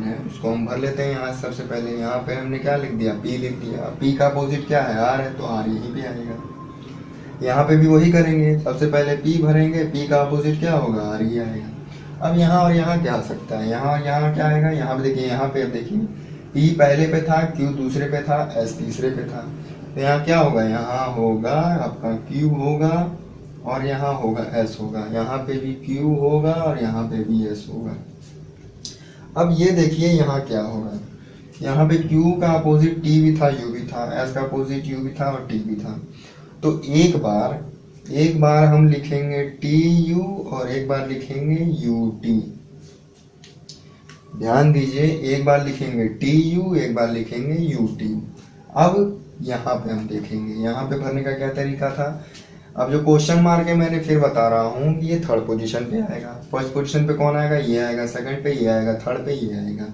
है उसको हम भर लेते हैं। यहाँ सबसे पहले यहाँ पे हमने क्या लिख दिया, P लिख दिया। P का अपोजिट क्या है, R है, तो R यहीं पे आएगा। यहाँ पे भी वही करेंगे, सबसे पहले P भरेंगे, P का अपोजिट क्या होगा, R ही आएगा। अब यहाँ और यहाँ क्या आ सकता है, यहाँ और यहाँ क्या आएगा, यहाँ पे देखिए, यहाँ पे अब देखिए P पहले पे था, Q दूसरे पे था, S तीसरे पे था। तो यहाँ क्या होगा, यहाँ होगा आपका Q होगा और यहाँ होगा S होगा, यहाँ पे भी Q होगा और यहाँ पे भी S होगा। अब ये देखिए यहाँ क्या होगा, यहाँ पे Q का अपोजिट T भी था, U भी था, S का अपोजिट U भी था और T भी था। तो एक बार हम लिखेंगे TU और एक बार लिखेंगे UT। ध्यान दीजिए, एक बार लिखेंगे TU, एक बार लिखेंगे UT। अब यहाँ पे हम देखेंगे, यहाँ पे भरने का क्या तरीका था। अब जो क्वेश्चन मार्क है मैंने फिर बता रहा हूँ कि ये थर्ड पोजीशन पे आएगा। फर्स्ट पोजीशन पे कौन आएगा, ये आएगा, सेकंड पे ये आएगा, थर्ड पे ये आएगा।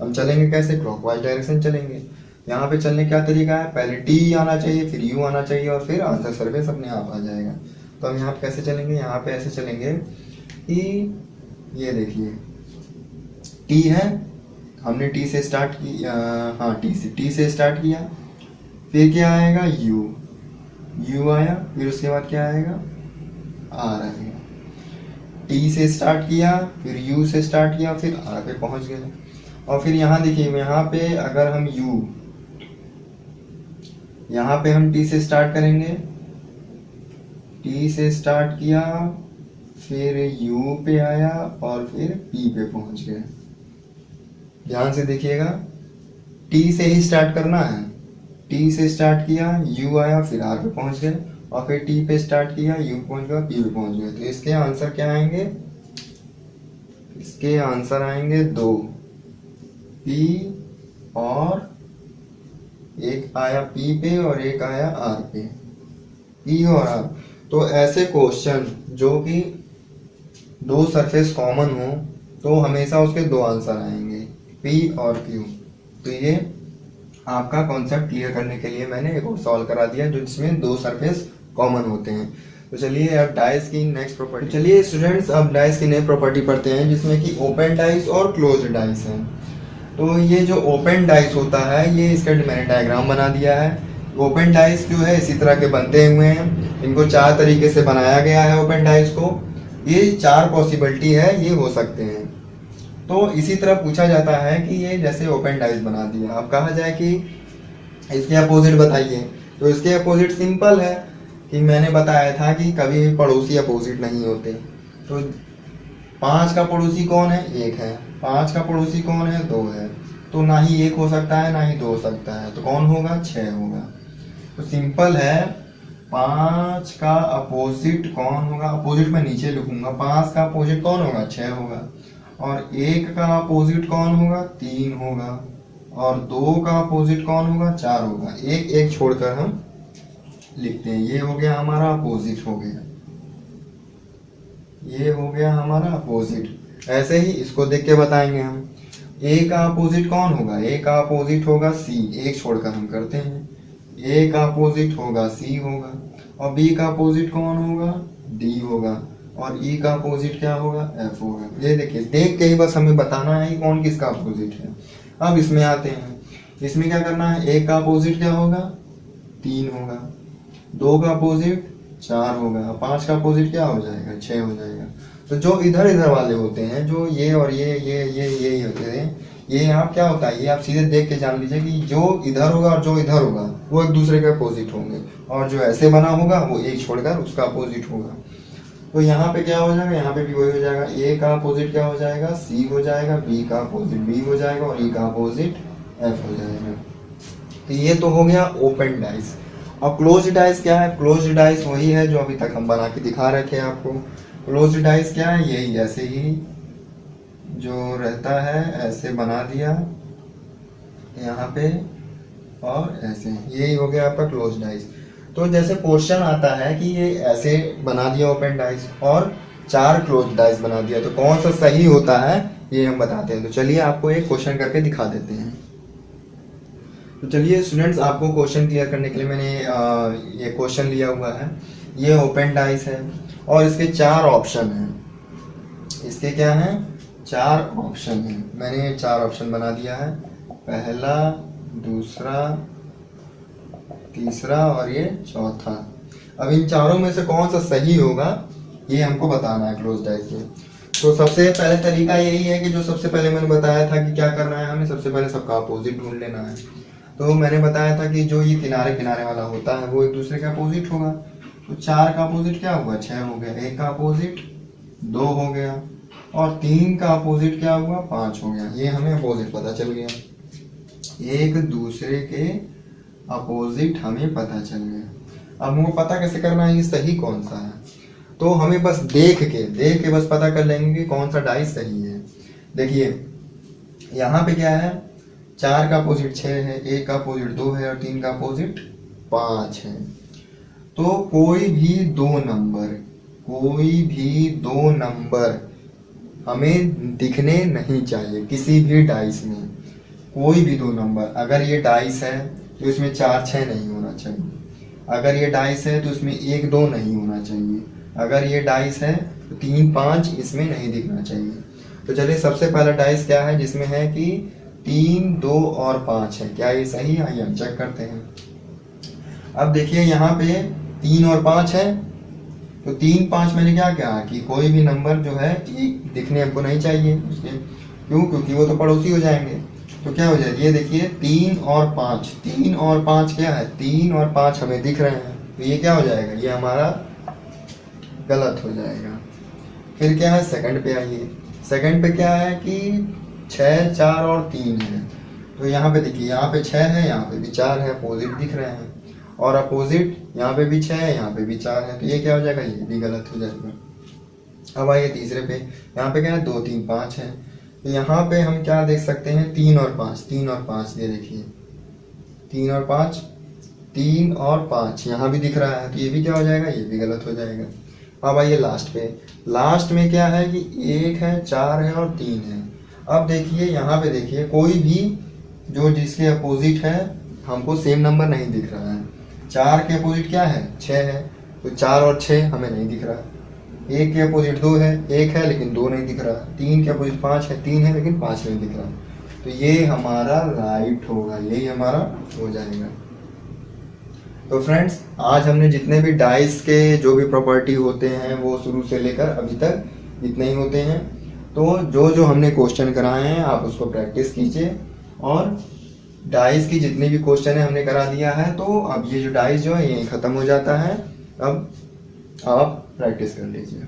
हम चलेंगे कैसे, क्लॉकवाइज डायरेक्शन चलेंगे। यहाँ पे चलने का तरीका है, पहले T आना चाहिए, फिर U आना चाहिए और फिर आंसर सरफेस अपने आप आ जाएगा। तो हम यहाँ पे कैसे चलेंगे, यहाँ पे ऐसे चलेंगे कि ये देखिए T है, हमने T से स्टार्ट किया, हाँ T से स्टार्ट किया, फिर क्या आएगा U आया, फिर उसके बाद क्या आएगा, R आएगा। T से स्टार्ट किया, फिर U से स्टार्ट किया, फिर R पे पहुंच गए। और फिर यहाँ देखिए, यहाँ पे अगर हम यहाँ पे हम T से स्टार्ट करेंगे, T से स्टार्ट किया, फिर U पे आया और फिर P पे पहुंच गए। ध्यान से देखिएगा, T से ही स्टार्ट करना है। T से स्टार्ट किया, U आया, फिर R पे पहुंच गए, और फिर T पे स्टार्ट किया, U पहुंच गया, P पे पहुंच गए। तो इसके आंसर क्या आएंगे, इसके आंसर आएंगे 2, P और एक आया P पे और एक आया R पे, P और R। तो ऐसे क्वेश्चन जो कि 2 सरफेस कॉमन हो तो हमेशा उसके 2 आंसर आएंगे, P और Q। तो ये आपका कॉन्सेप्ट क्लियर करने के लिए मैंने एक और सॉल्व करा दिया जो जिसमें 2 सरफेस कॉमन होते हैं। तो चलिए अब डाइस की नेक्स्ट प्रॉपर्टी, चलिए स्टूडेंट्स अब डाइस की नई प्रॉपर्टी पढ़ते हैं जिसमें कि ओपन डाइस और क्लोज डाइस है। तो ये जो ओपन डाइस होता है, ये इसका मैंने डायग्राम बना दिया है। ओपन डाइस जो है इसी तरह के बनते हुए हैं, इनको 4 तरीके से बनाया गया है। ओपन डाइस को ये 4 पॉसिबिलिटी है, ये हो सकते हैं। तो इसी तरह पूछा जाता है कि ये जैसे ओपन डाइस बना दिया, अब कहा जाए कि इसके अपोजिट बताइए। तो इसके अपोजिट सिंपल है कि मैंने बताया था कि कभी भी पड़ोसी अपोजिट नहीं होते। तो 5 का पड़ोसी कौन है, 1 है। 5 का पड़ोसी कौन है, 2 है। तो ना ही 1 हो सकता है ना ही 2 हो सकता है, तो कौन होगा, 6 होगा। तो सिंपल है 5 का अपोजिट कौन होगा, अपोजिट में नीचे लिखूंगा, 5 का अपोजिट कौन होगा, 6 होगा, और 1 का अपोजिट कौन होगा, 3 होगा, और 2 का अपोजिट कौन होगा, 4 होगा। एक एक छोड़कर हम लिखते हैं। ये हो गया हमारा अपोजिट हो गया, ये हो गया हमारा अपोजिट। ऐसे ही इसको देख के बताएंगे हम। ए का अपोजिट कौन होगा, ए का अपोजिट होगा सी, एक छोड़कर हम करते हैं। ए का अपोजिट होगा सी होगा, और बी का अपोजिट कौन होगा, डी होगा, और ई का अपोजिट क्या होगा, एफ होगा। ये देखिए, देख के ही बस हमें बताना है कौन किसका अपोजिट है। अब इसमें आते हैं, इसमें क्या करना है, एक का अपोजिट क्या होगा, 3 होगा, 2 का अपोजिट 4 होगा, 5 का अपोजिट क्या हो जाएगा, 6 हो जाएगा। तो जो इधर इधर वाले होते हैं, जो ये और ये होते हैं, ये यहाँ क्या होता है, ये आप सीधे देख के जान लीजिए कि जो इधर होगा और जो इधर होगा वो एक दूसरे के अपोजिट होंगे, और जो ऐसे बना होगा वो एक छोड़कर उसका अपोजिट होगा। तो यहाँ पे क्या हो जाएगा, यहाँ पे भी वही हो जाएगा। ए का अपोजिट क्या हो जाएगा, सी हो जाएगा, बी का अपोजिट बी हो जाएगा, और ई का अपोजिट एफ हो जाएगा। तो ये तो हो गया ओपन डाइस। और क्लोज डाइस क्या है, क्लोज डाइस वही है जो अभी तक हम बना के दिखा रहे थे आपको। क्लोज डाइस क्या है, यही ऐसे ही जो रहता है, ऐसे बना दिया यहाँ पे, और ऐसे, यही हो गया आपका क्लोज डाइस। तो जैसे क्वेश्चन आता है कि ये ऐसे बना दिया ओपन डाइस और 4 क्लोज डाइस बना दिया, तो कौन सा सही होता है ये हम बताते हैं। तो चलिए आपको एक क्वेश्चन करके दिखा देते हैं। तो चलिए स्टूडेंट्स, आपको क्वेश्चन क्लियर करने के लिए मैंने ये क्वेश्चन लिया हुआ है। ये ओपन डाइस है और इसके 4 ऑप्शन हैं। इसके क्या हैं, 4 ऑप्शन हैं। मैंने 4 ऑप्शन बना दिया है, पहला, दूसरा, तीसरा और ये चौथा। अब इन चारों में से कौन सा सही होगा ये हमको बताना है क्लोज डाइस में। तो सबसे पहले तरीका यही है कि जो सबसे पहले मैंने बताया था कि क्या करना है, हमें सबसे पहले सबका अपोजिट ढूंढ लेना है। तो मैंने बताया था कि जो ये किनारे किनारे वाला होता है वो एक दूसरे का अपोजिट होगा। तो 4 का अपोजिट क्या हुआ, 6 हो गया, 1 का अपोजिट 2 हो गया, और 3 का अपोजिट क्या हुआ, 5 हो गया। ये हमें अपोजिट पता चल गया, एक दूसरे के अपोजिट हमें पता चल गया। अब हमको पता कैसे करना है ये सही कौन सा है, तो हमें बस देख के बस पता कर लेंगे कि कौन सा डाइस सही है। देखिए यहाँ पे क्या है, 4 का अपोजिट 6 है, 1 का अपोजिट 2 है, और 3 का अपोजिट 5 है। तो कोई भी दो नंबर हमें दिखने नहीं चाहिए किसी भी डाइस में। कोई भी 2 नंबर, अगर ये डाइस है तो इसमें 4 6 नहीं होना चाहिए, अगर ये डाइस है तो इसमें 1 2 नहीं होना चाहिए, अगर ये डाइस है तो 3 5 इसमें नहीं दिखना चाहिए। तो चलिए सबसे पहला डाइस क्या है जिसमें है कि 3 2 और 5 है, क्या ये सही है, आइए हम चेक करते हैं। अब देखिए यहाँ पे 3 और 5 है, तो 3 5 मैंने क्या कहा कि कोई भी नंबर जो है एक दिखने हमको नहीं चाहिए उसके, क्यों, क्योंकि वो तो पड़ोसी हो जाएंगे। तो क्या हो जाएगा, ये देखिए 3 और 5 क्या है, 3 और 5 हमें दिख रहे हैं, तो ये क्या हो जाएगा, ये हमारा गलत हो जाएगा। फिर क्या है, सेकंड पे आइए। सेकंड पे क्या है कि 6 4 और 3 है, तो यहाँ पे देखिए, यहाँ पे 6 है, यहाँ पे भी 4 है, अपोजिट दिख रहे हैं, और अपोजिट यहाँ पे भी 6 है, यहाँ पे भी 4 है, तो ये क्या हो जाएगा, ये भी गलत हो जाएगा। अब आइए तीसरे पे, यहाँ पे क्या है 2 3 5 है, तो यहाँ पे हम क्या देख सकते हैं, 3 और 5, ये देखिए 3 और 5 यहाँ भी दिख रहा है, तो ये भी क्या हो जाएगा, ये भी गलत हो जाएगा। अब आइए लास्ट पे, लास्ट में क्या है कि 1 है, 4 है और 3 है। अब देखिए यहाँ पे देखिए, कोई भी जो जिसके अपोजिट है हमको सेम नंबर नहीं दिख रहा है। 4 के अपोजिट क्या है, 6 है, तो 4 और 6 हमें नहीं दिख रहा। 1 के अपोजिट 2 है, 1 है लेकिन 2 नहीं दिख रहा। 3 के अपोजिट 5 है, 3 है लेकिन 5 नहीं दिख रहा। तो ये हमारा राइट होगा, यही हमारा हो जाएगा। तो फ्रेंड्स, आज हमने जितने भी डाइस के जो भी प्रॉपर्टी होते हैं वो शुरू से लेकर अभी तक इतने ही होते हैं। तो जो जो हमने क्वेश्चन कराए हैं आप उसको प्रैक्टिस कीजिए, और डाइस की जितने भी क्वेश्चन है हमने करा दिया है। तो अब ये जो डाइस जो है ये खत्म हो जाता है, अब आप प्रैक्टिस कर लीजिए।